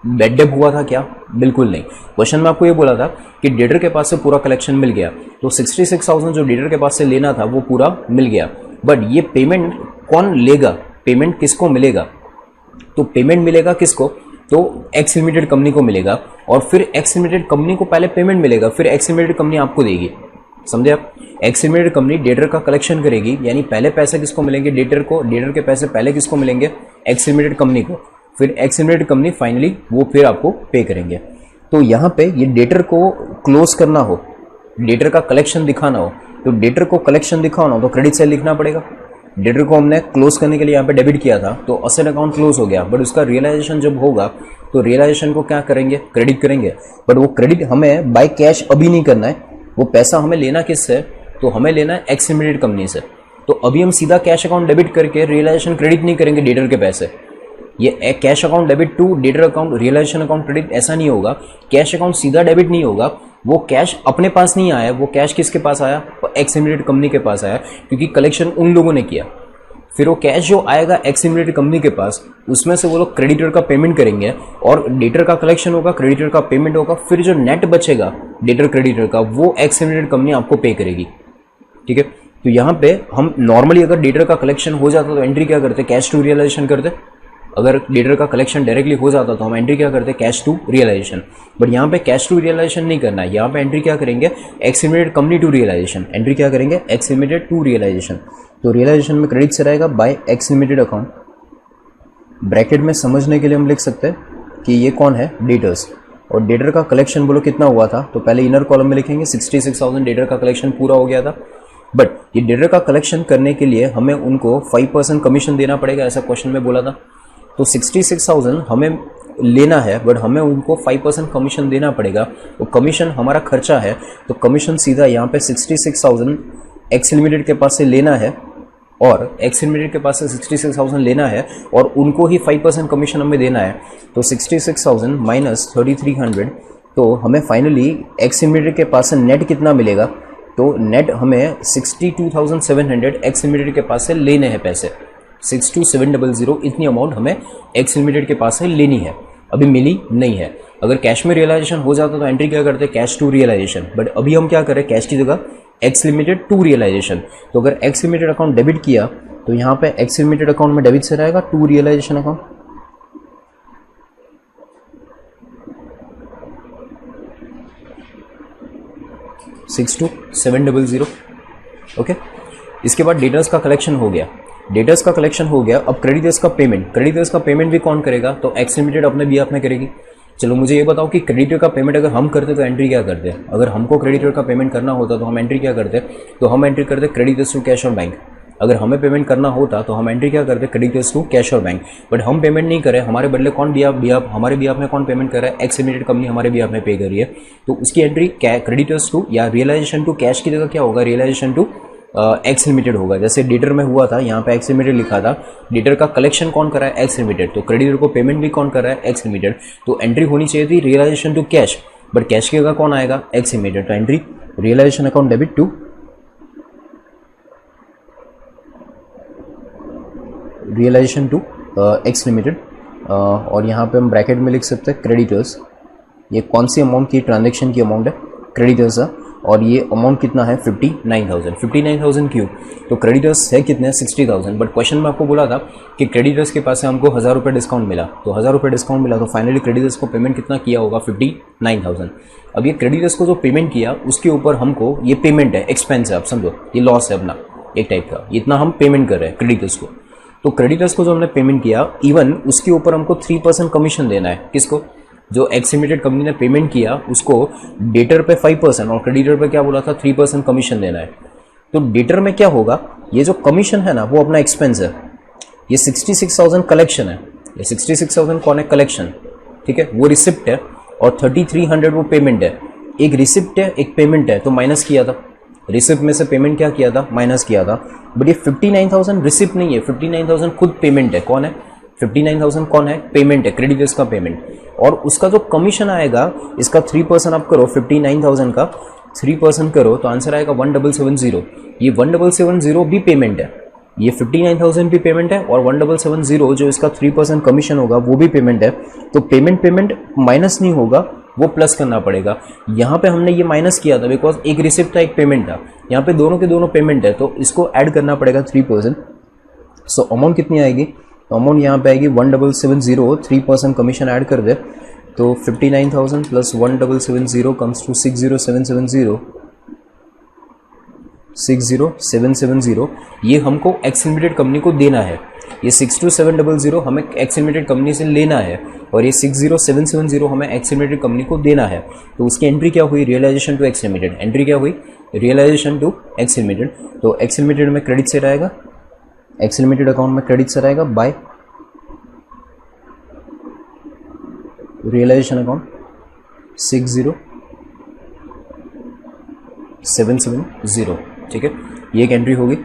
बेड डेप हुआ था क्या? बिल्कुल नहीं। क्वेश्चन में आपको ये बोला था कि डेटर के पास से पूरा कलेक्शन मिल गया, तो 66,000 जो डेटर के पास से लेना था वो पूरा मिल गया। बट ये पेमेंट कौन लेगा? पेमेंट किसको मिलेगा? तो पेमेंट मिलेगा किसको? तो एक्स लिमिटेड कंपनी को मिलेगा, और फिर एक्स लिमिटेड कंपनी को पहले पेमेंट मिलेगा, फिर एक्स लिमिटेड कंपनी आपको देगी। समझे आप? एक्स लिमिटेड कंपनी डेटर का कलेक्शन करेगी, यानी पहले पैसे किसको मिलेंगे? डेटर को। डेटर के पैसे पहले किसको मिलेंगे? एक्स लिमिटेड कंपनी को। फिर एक्स लिमिटेड कंपनी फाइनली वो फिर आपको पे करेंगे। तो यहाँ पे ये डेटर को क्लोज करना हो, डेटर का कलेक्शन दिखाना हो, तो डेटर को कलेक्शन दिखाना हो तो क्रेडिट साइड लिखना पड़ेगा। डेटर को हमने क्लोज करने के लिए यहाँ पे डेबिट किया था, तो असेट अकाउंट क्लोज हो गया, बट उसका रियलाइजेशन जब होगा तो रियलाइजेशन को क्या करेंगे? क्रेडिट करेंगे। बट वो क्रेडिट हमें बाय कैश अभी नहीं करना है, वो पैसा हमें लेना किससे? तो हमें लेना है एक्स लिमिटेड कंपनी से। तो अभी हम सीधा कैश अकाउंट डेबिट करके रियलाइजेशन क्रेडिट नहीं करेंगे डेटर के पैसे। ये cash account debit to debtor account realisation account credit ऐसा नहीं होगा। कैश अकाउंट सीधा डेबिट नहीं होगा, वो कैश अपने पास नहीं आया, वो कैश किसके पास आया? एक्स लिमिटेड कंपनी के पास आया, क्योंकि कलेक्शन उन लोगों ने किया। फिर वो कैश जो आएगा एक्स लिमिटेड कंपनी के पास, उसमें से वो लोग क्रेडिटर का पेमेंट करेंगे और डेटर का कलेक्शन होगा, क्रेडिटर का पेमेंट होगा, फिर जो नेट बचेगा डेटर क्रेडिटर का वो एक्स लिमिटेड कंपनी आपको पे करेगी। ठीक है, तो यहाँ पे हम नॉर्मली अगर डेटर का कलेक्शन हो जाता तो एंट्री क्या करते? कैश टू रियलाइजेशन करते। अगर डेटर का कलेक्शन डायरेक्टली हो जाता तो हम एंट्री क्या करते? Cash to realisation. बट यहाँ पे कैश टू रियलाइजेशन नहीं करना है, यहाँ पे एंट्री क्या करेंगे? X limited company to realisation. Entry क्या करेंगे? X limited to realisation. तो रियलाइजेशन में क्रेडिट से रहेगा by X limited account. Bracket में समझने के लिए हम लिख सकते हैं कि ये कौन है? डेटर्स। और डेटर का कलेक्शन बोलो कितना हुआ था? तो पहले इनर कॉलम में लिखेंगे 66,000 डेटर का कलेक्शन पूरा हो गया था। बट ये डेटर का कलेक्शन करने के लिए हमें उनको 5% कमीशन देना पड़ेगा, ऐसा क्वेश्चन में बोला था। तो 66,000 हमें लेना है, बट हमें उनको 5% कमीशन देना पड़ेगा। तो कमीशन हमारा खर्चा है, तो कमीशन सीधा यहाँ पे 66,000 एक्स लिमिटेड के पास से लेना है, और एक्स लिमिटेड के पास से 66,000 लेना है और उनको ही 5% कमीशन हमें देना है। तो 66,000 माइनस 3,300, तो हमें फाइनली एक्स लिमिटेड के पास से नेट कितना मिलेगा? तो नेट हमें 62,700 एक्स लिमिटेड के पास से लेने हैं पैसे। 62,700 इतनी अमाउंट हमें एक्स लिमिटेड के पास से लेनी है, अभी मिली नहीं है। अगर कैश में रियलाइजेशन हो जाता तो एंट्री क्या करते? Cash to realisation. बट अभी हम क्या करें? कैश की जगह एक्स लिमिटेड टू रियलाइजेशन। तो अगर एक्स लिमिटेड अकाउंट डेबिट किया तो यहाँ पे एक्स लिमिटेड अकाउंट में डेबिट से रहेगा टू रियलाइजेशन अकाउंट। $62,700। ओके, इसके बाद डेटर्स का कलेक्शन हो गया। डेटर्स का कलेक्शन हो गया, अब क्रेडिटर्स का पेमेंट। क्रेडिटर्स का पेमेंट भी कौन करेगा? तो एक्स लिमिटेड अपने बीआफ में करेगी। चलो मुझे ये बताओ कि क्रेडिटर का पेमेंट अगर हम करते तो एंट्री क्या करते? अगर हमको क्रेडिटर का पेमेंट करना होता तो हम एंट्री क्या करते? तो हम एंट्री करते क्रेडिटर्स टू कैश और बैंक। अगर हमें पेमेंट करना होता तो हम एंट्री क्या करते? क्रेडिटर्स टू कैश और बैंक। बट हम पेमेंट नहीं करें, हमारे बदले कौन बीआफ हमारे बीआफ में कौन पेमेंट कर रहा है? एक्स लिमिटेड कंपनी हमारे बीआफ में पे कर रही है, तो उसकी एंट्री क्रेडिटर्स टू या रियलाइजेशन टू कैश की जगह क्या होगा? रियलाइजेशन टू एक्स लिमिटेड होगा। जैसे डेटर में हुआ था, यहाँ पे एक्स लिमिटेड लिखा था, डेटर का कलेक्शन कौन कर रहा है? X limited. तो क्रेडिटर को पेमेंट भी कौन कर रहा है? X limited. तो एंट्री होनी चाहिए थी realisation to cash, but cash की जगह कौन आएगा? X limited. तो entry realisation account debit to realisation to X limited, और यहाँ पे हम ब्रैकेट में लिख सकते हैं क्रेडिटर्स। ये कौन सी अमाउंट की ट्रांजेक्शन की अमाउंट है, क्रेडिटर्स है, और ये अमाउंट कितना है 59,000। 59,000 क्यों, तो क्रेडिटर्स है कितने 60,000, बट क्वेश्चन में आपको बोला था कि क्रेडिटर्स के पास से हमको 1,000 रुपये डिस्काउंट मिला, तो 1,000 रुपये डिस्काउंट मिला, तो फाइनली क्रेडिटर्स को पेमेंट कितना किया होगा 59,000। अब ये क्रेडिटर्स को जो पेमेंट किया उसके ऊपर हमको ये पेमेंट है, एक्सपेंस है, आप समझो ये लॉस है अपना एक टाइप का, इतना हम पेमेंट कर रहे हैं क्रेडिटर्स को। तो क्रेडिटर्स को जो हमने पेमेंट किया, इवन उसके ऊपर हमको 3% कमीशन देना है। किसको, जो एक्स लिमिटेड कंपनी ने पेमेंट किया उसको डेटर पे 5% और क्रेडिटर पे क्या बोला था 3% कमीशन देना है। तो डेटर में क्या होगा, ये जो कमीशन है ना वो अपना एक्सपेंस है, ये 66,000 कलेक्शन है, ये 66,000 कौन है, कलेक्शन, ठीक है, वो रिसिप्ट है, और 3,300 वो पेमेंट है। एक रिसिप्ट है एक पेमेंट है, तो माइनस किया था, रिसिप्ट में से पेमेंट क्या किया था, माइनस किया था। बट ये 59,000 रिसिप्ट नहीं है, 59,000 खुद पेमेंट है। कौन है 59,000, कौन है, पेमेंट है, क्रेडिटर्स का पेमेंट। और उसका जो कमीशन आएगा, इसका 3% आप करो, 59,000 का 3% करो तो आंसर आएगा 1770। ये 1770 भी पेमेंट है, ये 59,000 भी पेमेंट है, और 1770 जो इसका 3% कमीशन होगा वो भी पेमेंट है। तो पेमेंट माइनस नहीं होगा, वो प्लस करना पड़ेगा। यहाँ पे हमने ये माइनस किया था बिकॉज एक रिसिप्ट था एक पेमेंट था, यहाँ पे दोनों के दोनों पेमेंट है, तो इसको ऐड करना पड़ेगा 3%। सो अमाउंट कितनी आएगी, तो अमाउंट यहाँ पे आएगी 1770, 3% कमीशन ऐड कर दे तो 59,000 प्लस 1770 कम्स टू 60770। ये हमको एक्स लिमिटेड कंपनी को देना है, ये 62700 हमें एक्स लिमिटेड कंपनी से लेना है, और ये 60770 हमें एक्स लिमिटेड कंपनी को देना है। तो उसकी एंट्री क्या हुई, realisation to X limited, entry क्या हुई, रियलाइजेशन टू एक्स लिमिटेड। तो एक्स लिमिटेड में क्रेडिट से रहेगा, एक्स लिमिटेड अकाउंट में क्रेडिट से रहेगा बाय रियलाइजेशन अकाउंट 60770, ठीक है, ये एक एंट्री होगी।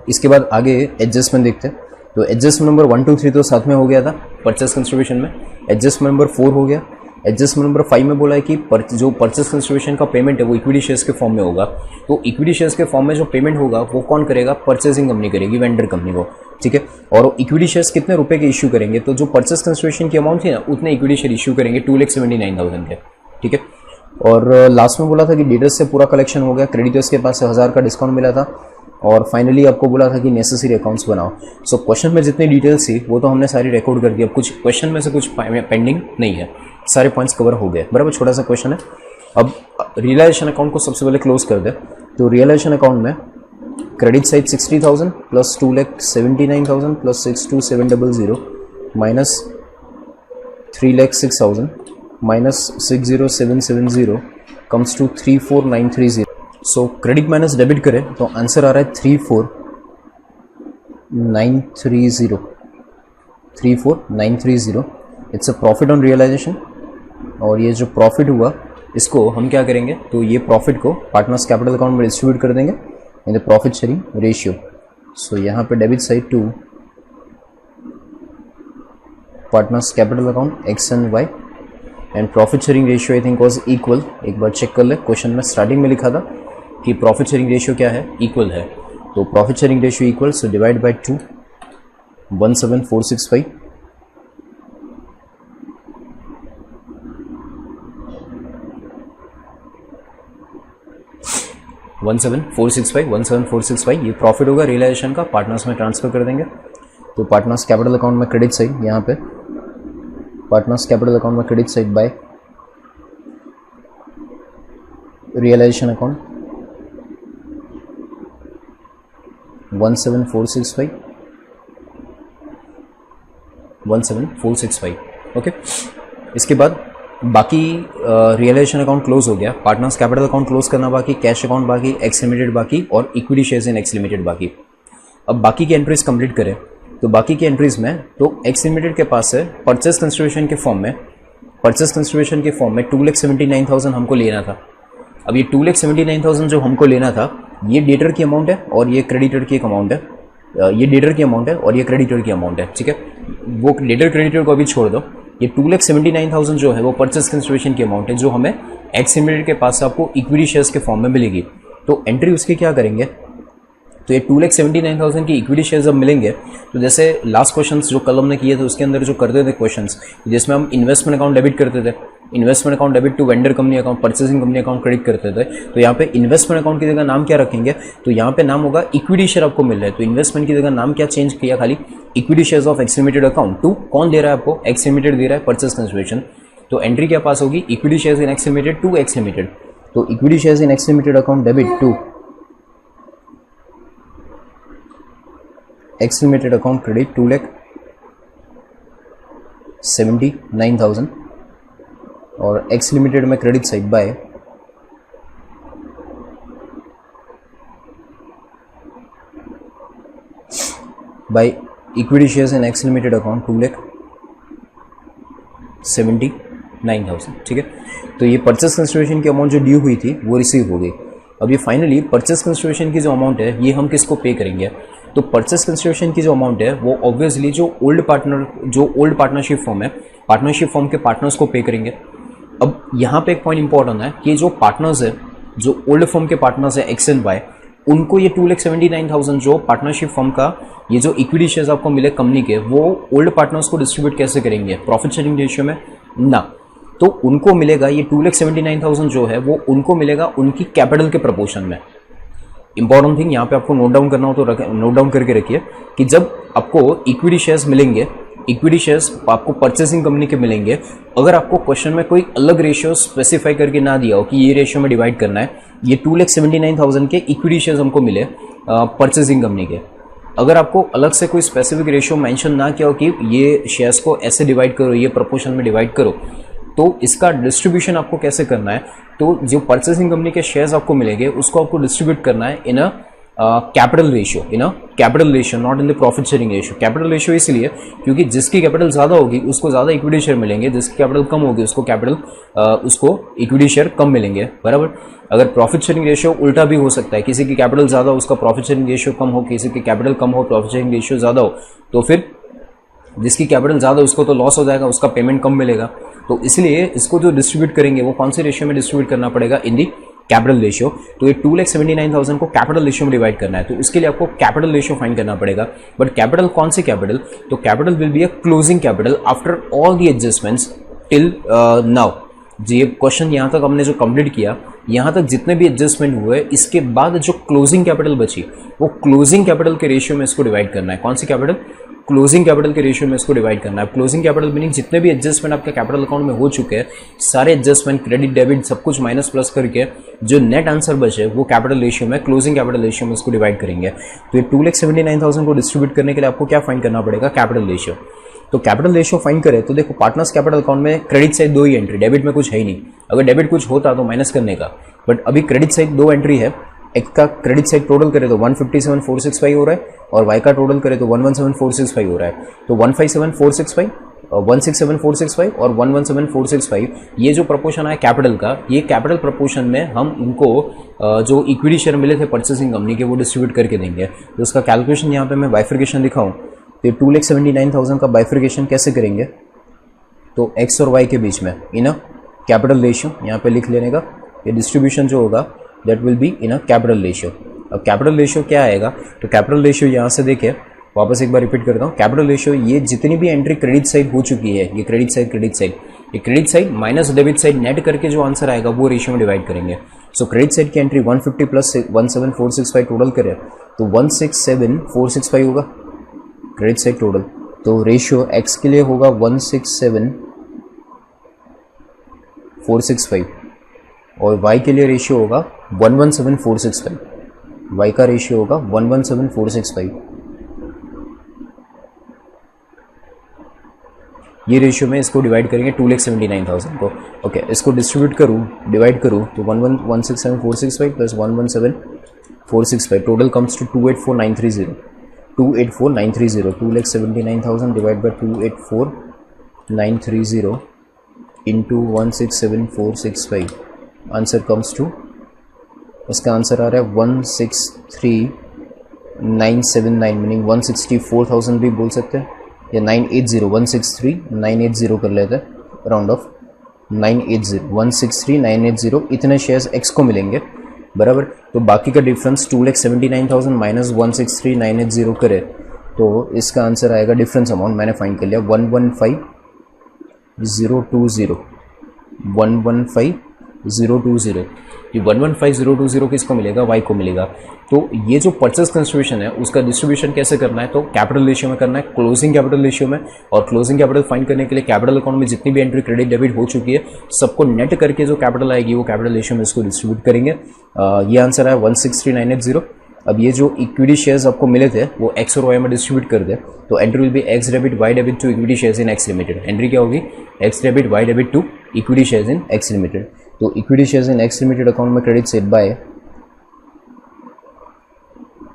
इसके बाद आगे एडजस्टमेंट देखते हैं। तो एडजस्टमेंट नंबर 1 2 3 तो साथ में हो गया था परचेस कंसिडरेशन में, एडजस्टमेंट नंबर 4 हो गया। एडजस्टमेंट नंबर 5 में बोला है कि जो परचेस कंसिडरेशन का पेमेंट है वो इक्विटी शेयर्स के फॉर्म में होगा। तो इक्विटी शेयर्स के फॉर्म में जो पेमेंट होगा वो कौन करेगा, परचेसिंग कंपनी करेगी, वेंडर कंपनी को, ठीक है। और इक्विटी शेयर्स कितने रुपए के इश्यू करेंगे, तो जो परचेस कंसिडरेशन की अमाउंट थी ना उतने इक्विटी शेयर इश्यू करेंगे 2,79,000 के, ठीक है। और लास्ट में बोला था कि डेटर्स से पूरा कलेक्शन हो गया, क्रेडिटर्स के पास से 1,000 का डिस्काउंट मिला था, और फाइनली आपको बोला था कि नेसेसरी अकाउंट्स बनाओ। सो क्वेश्चन में जितनी डिटेल्स थी वो तो हमने सारी रिकॉर्ड कर दी। अब कुछ क्वेश्चन में से कुछ पेंडिंग नहीं है, सारे पॉइंट्स कवर हो गए, बराबर। छोटा सा क्वेश्चन है। अब रियलाइजेशन अकाउंट को सबसे पहले क्लोज कर दे। तो रियलाइजेशन अकाउंट में credit side 60,000 plus 2,79,000 plus 62,700 minus 3,06,000 minus 60,770 comes to 34,930। So credit minus debit करें तो आंसर आ रहा है 34,930, 34,930। It's a profit on realisation, और ये जो प्रॉफिट हुआ इसको हम क्या करेंगे, तो ये प्रॉफिट को पार्टनर्स कैपिटल अकाउंट में डिस्ट्रीब्यूट कर देंगे in the profit sharing ratio. So यहाँ पे debit side to partners capital account X and Y, and profit sharing ratio I think was equal. एक बार चेक कर ले, क्वेश्चन में स्टार्टिंग में लिखा था कि प्रॉफिट शेयरिंग रेशियो क्या है, इक्वल है। तो profit sharing ratio equal, so divide by 2, 17,465 17,465 ये प्रॉफिट होगा रियलाइजेशन का, पार्टनर्स में ट्रांसफर कर देंगे। तो पार्टनर्स कैपिटल अकाउंट में क्रेडिट साइड, यहाँ पे पार्टनर्स कैपिटल अकाउंट में credit side by realisation account 17,465 okay. इसके बाद बाकी रियलाइजेशन अकाउंट क्लोज हो गया, पार्टनर्स कैपिटल अकाउंट क्लोज करना बाकी, कैश अकाउंट बाकी, एक्स लिमिटेड बाकी, और equity shares in X limited बाकी। अब बाकी की एंट्रीज कंप्लीट करें। तो बाकी की एंट्रीज में तो एक्स लिमिटेड के पास है परचेस कंसिडरेशन के फॉर्म में, 2,79,000 हमको लेना था। अब ये 2,79,000 जो हमको लेना था ये डेटर की अमाउंट है और ये क्रेडिटर की एक अमाउंट है, ये डेटर की अमाउंट है और ये क्रेडिटर की अमाउंट है, ठीक है। वो डेटर क्रेडिटर को अभी छोड़ दो। ये 2,79,000 जो है वो परचेस कंसिडरेशन की अमाउंट है जो हमें एक्स लिमिटेड के पास से आपको इक्विटी शेयर्स के फॉर्म में मिलेगी। तो एंट्री उसकी क्या करेंगे, तो ये 2,79,000 की इक्विटी शेयर जब मिलेंगे तो जैसे लास्ट क्वेश्चंस जो कल हमने किए थे उसके अंदर जो करते थे क्वेश्चंस, जिसमें हम इन्वेस्टमेंट अकाउंट डेबिट करते थे, investment account debit to vendor company account, purchasing company account credit करते थे, तो यहाँ पे इन्वेस्टमेंट अकाउंट की जगह नाम क्या रखेंगे, तो यहाँ पे नाम होगा इक्विटी शेयर आपको मिल रहा है, तो इन्वेस्टमेंट की जगह नाम क्या चेंज किया, खाली equity shares of X limited account to कौन दे रहा है आपको, एक्स लिमिटेड दे रहा है परचेस कंसिडरेशन। तो एंट्री क्या पास होगी, equity shares in X limited to X limited, तो equity shares in X limited account debit to X limited account credit 2,79,000 और एक्स लिमिटेड में credit side by equity shares in X limited account 2,79,000। ठीक है, तो ये परचेस कंसिडरेशन की अमाउंट जो ड्यू हुई थी वो रिसीव हो गई। अब ये फाइनली परचेस कंसिडरेशन की जो अमाउंट है ये हम किसको पे करेंगे, तो परचेस कंसिडरेशन की जो अमाउंट है वो ऑब्वियसली जो ओल्ड पार्टनरशिप फॉर्म है, पार्टनरशिप फॉर्म के पार्टनर्स को पे करेंगे। अब यहाँ पे एक पॉइंट इंपॉर्टेंट है कि जो पार्टनर्स है, जो ओल्ड फॉर्म के पार्टनर्स है एक्स एंड वाई, उनको ये 2,79,000 जो पार्टनरशिप फर्म का ये जो इक्विटी शेयर्स आपको मिले कंपनी के, वो ओल्ड पार्टनर्स को डिस्ट्रीब्यूट कैसे करेंगे, प्रॉफिट शेयरिंग रेशियो में ना, तो उनको मिलेगा ये 2,79,000 जो है वो उनको मिलेगा उनकी कैपिटल के प्रपोर्शन में। इंपॉर्टेंट थिंग यहाँ पे आपको नोट डाउन करना हो तो नोट डाउन करके रखिए कि जब आपको इक्विटी शेयर्स मिलेंगे, इक्विटी शेयर्स आपको परचेसिंग कंपनी के मिलेंगे, अगर आपको क्वेश्चन में कोई अलग रेशियो स्पेसिफाई करके ना दिया हो कि ये रेशियो में डिवाइड करना है, ये 2,79,000 के इक्विटी शेयर्स हमको मिले परचेसिंग कंपनी के, अगर आपको अलग से कोई स्पेसिफिक रेशियो मेंशन ना किया हो कि ये शेयर्स को ऐसे डिवाइड करो, ये प्रोपोर्शन में डिवाइड करो, तो इसका डिस्ट्रीब्यूशन आपको कैसे करना है, तो जो परचेसिंग कंपनी के शेयर्स आपको मिलेंगे उसको आपको डिस्ट्रीब्यूट करना है in a capital ratio, not in the profit sharing ratio. Capital ratio इसलिए क्योंकि जिसकी कैपिटल ज़्यादा होगी उसको ज़्यादा इक्विटी शेयर मिलेंगे, जिसकी कैपिटल कम होगी उसको इक्विटी शेयर कम मिलेंगे, बराबर। अगर प्रॉफिट शेयरिंग रेशियो उल्टा भी हो सकता है, किसी की कैपिटल ज़्यादा हो उसका प्रॉफिट शेयरिंग रेशियो कम हो, किसी की कैपिटल कम हो प्रॉफिट शेयरिंग रेशियो ज़्यादा हो, तो फिर जिसकी कैपिटल ज़्यादा उसको तो लॉस हो जाएगा, उसका पेमेंट कम मिलेगा। तो इसलिए इसको जो डिस्ट्रीब्यूट करेंगे वो कौन से रेशियो में डिस्ट्रीब्यूट करना पड़ेगा, इन दी कैपिटल रेशियो। तो ये 2,79,000 को कैपिटल रेशियो में डिवाइड करना है, तो इसके लिए आपको कैपिटल रेशियो फाइंड करना पड़ेगा। बट कैपिटल कौन सी कैपिटल, तो capital will be a closing capital after all the adjustments till now. ये क्वेश्चन यहाँ तक हमने जो कंप्लीट किया, यहाँ तक जितने भी एडजस्टमेंट हुए, इसके बाद जो क्लोजिंग कैपिटल बची वो क्लोजिंग कैपिटल के रेशियो में इसको डिवाइड करना है। कौन सी कैपिटल, क्लोजिंग कैपिटल के रेशियो में इसको डिवाइड करना है। क्लोजिंग कैपिटल मीनिंग जितने भी एडजस्टमेंट आपके कैपिटल अकाउंट में हो चुके हैं, सारे एडजस्टमेंट क्रेडिट डेबिट सब कुछ माइनस प्लस करके जो नेट आंसर बचे वो कैपिटल रेशियो में, क्लोजिंग कैपिटल रेशियो में इसको डिवाइड करेंगे। तो ये 2,79,000 को डिस्ट्रीब्यूट करने के लिए आपको क्या फाइंड करना पड़ेगा, कैपिटल रेशियो। तो कैपिटल रेशियो फाइंड करें तो देखो पार्टनर्स कैपिटल अकाउंट में क्रेडिट साइड 2 ही एंट्री, डेबिट में कुछ है ही नहीं। अगर डेबिट कुछ होता तो माइनस करने का, बट अभी क्रेडिट साइड 2 एंट्री है। एक का क्रेडिट साइड टोटल करे तो 157,465 हो रहा है और वाई का टोटल करे तो 117,465 हो रहा है। तो 157,465, 167,465 और 117,465 ये जो प्रपोर्शन है कैपिटल का, ये कैपिटल प्रपोर्शन में हम इनको जो इक्विटी शेयर मिले थे परचेसिंग कंपनी के वो डिस्ट्रीब्यूट करके देंगे। तो उसका कैलकुलेशन यहाँ पे मैं बाइफर्केशन दिखाऊँ तो 2,79,000 का बाइफर्केशन कैसे करेंगे, तो एक्स और वाई के बीच में इन अ कैपिटल रेशियो यहाँ पे लिख लेने का, ये डिस्ट्रीब्यूशन जो होगा that will be in a capital ratio. अब कैपिटल रेशियो क्या आएगा, तो कैपिटल रेशियो यहाँ से देखिए वापस एक बार रिपीट करता हूँ। कैपिटल रेशियो ये जितनी भी एंट्री क्रेडिट साइड हो चुकी है, ये credit side minus debit side net करके जो आंसर आएगा वो रेशियो में डिवाइड करेंगे। सो क्रेडिट साइड की एंट्री 150 प्लस 17465 टोटल करें तो 167,465 होगा क्रेडिट साइड टोटल। तो रेशियो एक्स के लिए होगा 167,465 और y के लिए रेशियो होगा 117,465, y का रेशियो होगा 117,465। ये रेशियो में इसको डिवाइड करेंगे 2,79,000 को। ओके, इसको डिस्ट्रीब्यूट करूँ, डिवाइड करूँ तो 167,465 plus 117,465 total comes to 284,930, 2,79,000 divide by 284,930 into 167,465, answer comes to, इसका आंसर आ रहा है 163,979, मीनिंग 164,000 भी बोल सकते हैं या 980, 163,980 कर लेते हैं, राउंड ऑफ 980, 163,980 इतने शेयर्स एक्स को मिलेंगे बराबर। तो बाकी का डिफरेंस 2,79,000 माइनस 163,980 करे तो इसका आंसर आएगा, डिफरेंस अमाउंट मैंने फाइंड कर लिया 115,020 115,020। ये 115,020 किसको मिलेगा, वाई को मिलेगा। तो ये जो परचेस कंसिडरेशन है उसका डिस्ट्रीब्यूशन कैसे करना है, तो कैपिटल रेशियो में करना है, क्लोजिंग कैपिटल रेशियो में। और क्लोजिंग कैपिटल फाइंड करने के लिए कैपिटल अकाउंट में जितनी भी एंट्री क्रेडिट डेबिट हो चुकी है सबको नेट करके जो कैपिटल आएगी वो कैपिटल रेशियो में इसको डिस्ट्रीब्यूट करेंगे। ये आंसर है 163,980। अब ये जो इक्विटी शेयर्स आपको मिले थे वो एक्स और वाई में डिस्ट्रीब्यूट कर दे, तो entry will be X debit Y debit to equity shares in X limited. Entry क्या होगी, X debit Y debit to equity shares in X limited. तो equity shares in X limited account में credit set by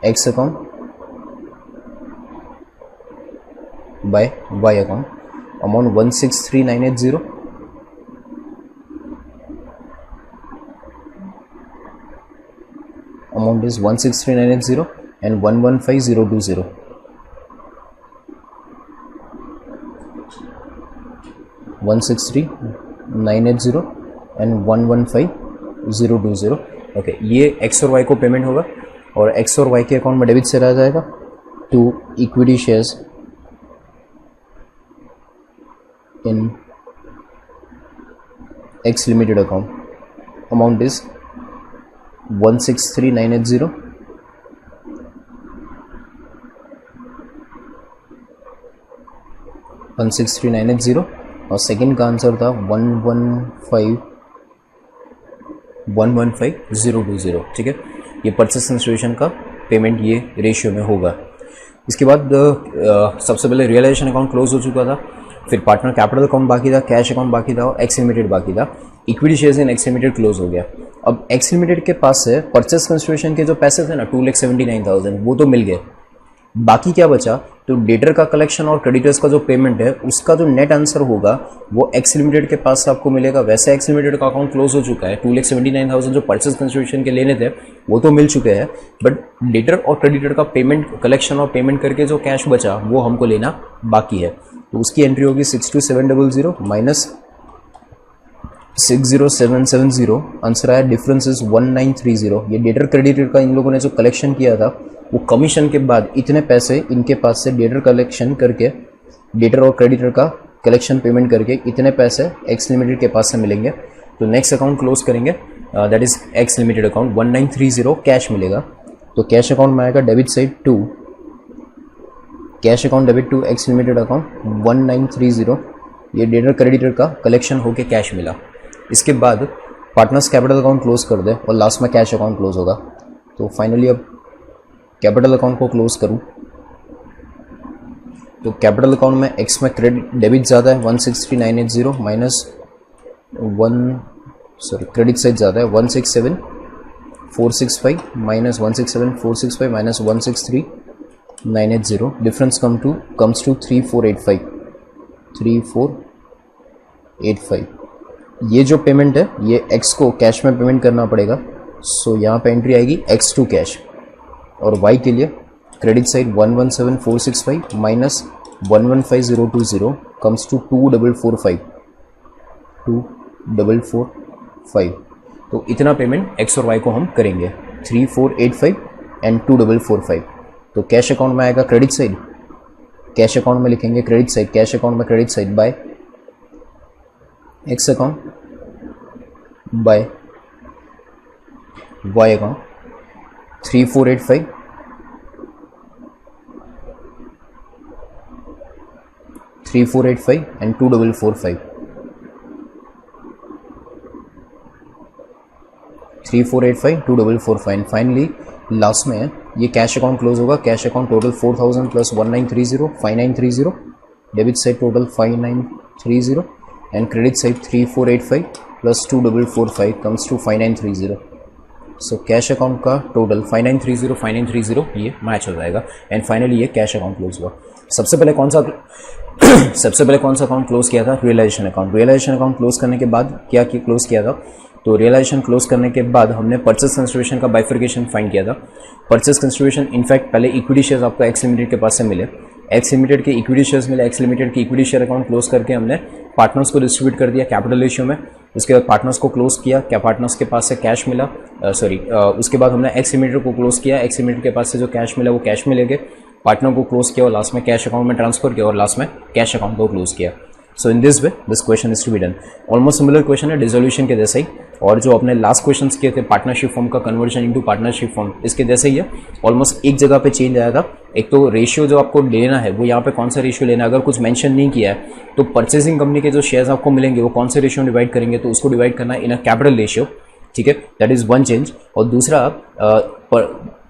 X account by Y account, amount 163,980 amount is 163,980 and 115,020. and 115,020। Okay, ये एक्स और वाई को पेमेंट होगा और एक्स और वाई के अकाउंट में डेबिट से रह जाएगा to equity shares in X limited account, amount is 163,980 163,980 और सेकंड का आंसर था 115,020। ठीक है, ये परचेस कंसिडरेशन का पेमेंट ये रेशियो में होगा। इसके बाद सबसे पहले रियलाइजेशन अकाउंट क्लोज हो चुका था, फिर पार्टनर कैपिटल अकाउंट बाकी था, कैश अकाउंट बाकी था और एक्स लिमिटेड बाकी था। Equity shares in X limited close हो गया। अब एक्स लिमिटेड के पास से परचेस कंसिडरेशन के जो पैसे थे ना 2,79,000 वो तो मिल गए, बाकी क्या बचा, तो डेटर का कलेक्शन और क्रेडिटर्स का जो पेमेंट है उसका जो नेट आंसर होगा वो एक्स लिमिटेड के पास से आपको मिलेगा। वैसे एक्स लिमिटेड का अकाउंट क्लोज हो चुका है, 2,79,000 जो परचेस कंसिडरेशन के लेने थे वो तो मिल चुके हैं, बट डेटर और क्रेडिटर का पेमेंट कलेक्शन और पेमेंट करके जो कैश बचा वो हमको लेना बाकी है। तो उसकी एंट्री होगी 62700 माइनस 60770। आंसर आया डिफरेंस इज 1930। ये डेटर क्रेडिटर का इन लोगों ने जो कलेक्शन किया था वो कमीशन के बाद इतने पैसे इनके पास से डेटर कलेक्शन करके, डेटर और क्रेडिटर का कलेक्शन पेमेंट करके इतने पैसे एक्स लिमिटेड के पास से मिलेंगे। तो नेक्स्ट अकाउंट क्लोज करेंगे, that is X limited account 1930 cash मिलेगा। तो कैश अकाउंट में आएगा debit side to cash account debit to X limited account 1930। ये डेटर क्रेडिटर का कलेक्शन होके कैश मिला। इसके बाद पार्टनर्स कैपिटल अकाउंट क्लोज कर दे और लास्ट में कैश अकाउंट क्लोज होगा। तो फाइनली अब कैपिटल अकाउंट को क्लोज करूं तो कैपिटल अकाउंट में एक्स में क्रेडिट डेबिट ज़्यादा है 163,980 माइनस क्रेडिट साइड ज़्यादा है 167,465 minus 167,465 minus 163,980। Difference comes to 3485। ये जो पेमेंट है ये एक्स को कैश में पेमेंट करना पड़ेगा। सो यहाँ पे एंट्री आएगी एक्स टू कैश और वाई के लिए credit side 117,465 minus 115,020 comes to 2,445। तो इतना पेमेंट एक्स और वाई को हम करेंगे 3485 एंड 2,445। तो कैश अकाउंट में आएगा क्रेडिट साइड, कैश अकाउंट में लिखेंगे क्रेडिट साइड, कैश अकाउंट में credit side by X account by Y account 3485 and 2,445 3485 2,445 and finally last में ये कैश अकाउंट क्लोज होगा। Cash account total 4,000 plus 1930 5930, debit side total 5930 and credit side 3485 plus 2,445 comes to 5930। So cash account का टोटल 5930 ये मैच हो जाएगा एंड फाइनली ये कैश अकाउंट क्लोज हुआ। सबसे पहले कौन सा अकाउंट क्लोज किया था, realisation account. Realisation account close करने के बाद क्या क्लोज किया था, तो रियलाइजेशन क्लोज करने के बाद हमने परचेस कंसिडरेशन का बाइफर्केशन फाइंड किया था। परचेस कंसिडरेशन इनफैक्ट पहले इक्विटी शेयर्स आपको एक्स लिमिटेड के पास से मिले, एक्स लिमिटेड के इक्विटी शेयर्स मिले, एक्स लिमिटेड की इक्विटी शेयर अकाउंट क्लोज करके हमने पार्टनर्स को डिस्ट्रीब्यूट कर दिया कैपिटल रेशियो में। उसके बाद पार्टनर्स को क्लोज किया, क्या पार्टनर्स के पास से कैश मिला, उसके बाद हमने एक्स लिमिटेड को क्लोज किया, एक्स लिमिटेड के पास से जो कैश मिला वो कैश में ले गए, पार्टनर को क्लोज किया और लास्ट में कैश अकाउंट में ट्रांसफर किया और लास्ट में कैश अकाउंट को क्लोज किया। So in this way this question is to be done. Almost similar question है डिसोल्यूशन के जैसे ही, और जो अपने लास्ट क्वेश्चन किए थे पार्टनरशिप फॉर्म का कन्वर्जन इनटू पार्टनरशिप फॉर्म, इसके जैसे ही है। ऑलमोस्ट एक जगह पे चेंज आया था, एक तो रेशियो जो आपको लेना है वो यहाँ पे कौन सा रेशियो लेना है, अगर कुछ मेंशन नहीं किया है तो परचेसिंग कंपनी के जो शेयर्स आपको मिलेंगे वो कौन से रेशियो में डिवाइड करेंगे, तो उसको डिवाइड करना है इन अ कैपिटल रेशियो, ठीक है, दैट इज वन चेंज। और दूसरा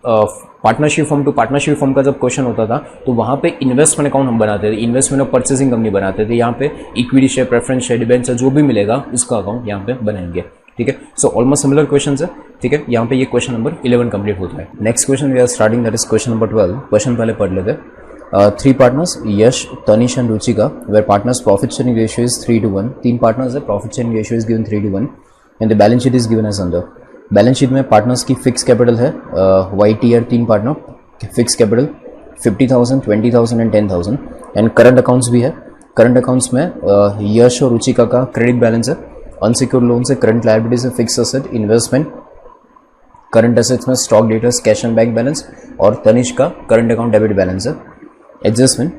partnership form two partnership form का जब क्वेश्चन होता था तो वहाँ पे इन्वेस्टमेंट अकाउंट हम बनाते थे, इन्वेस्टमेंट और परचेसिंग कंपनी बनाते थे, यहाँ पे equity share, preference share, debenture जो भी मिलेगा उसका अकाउंट यहाँ पे बनाएंगे, ठीक है। सो ऑलमोस्ट सिमिलर क्वेश्चन है, ठीक है। यहाँ पे ये क्वेश्चन नंबर 11 कंप्लीट होता है। Next question we are starting, that is question number 12। क्वेश्चन पहले पढ़ लेते। 3 partners Yash, Tanish and Ruchika, where partners profit sharing ratio is 3:1। 3 partners है, profit sharing ratio is given 3:1 and the balance sheet is given as under. Balance sheet में पार्टनर्स की फिक्स कैपिटल है YTR 3 partner, fix capital 50,000, 20,000 and 10,000 and current accounts भी है। करंट अकाउंट्स में यश और रुचिका का क्रेडिट बैलेंस है, अनसिक्योर्ड लोन से करंट लायबिलिटीज है, fix asset, investment, current assets में stock debtors, cash and bank balance, और तनिष का करंट अकाउंट डेबिट बैलेंस है। Adjustment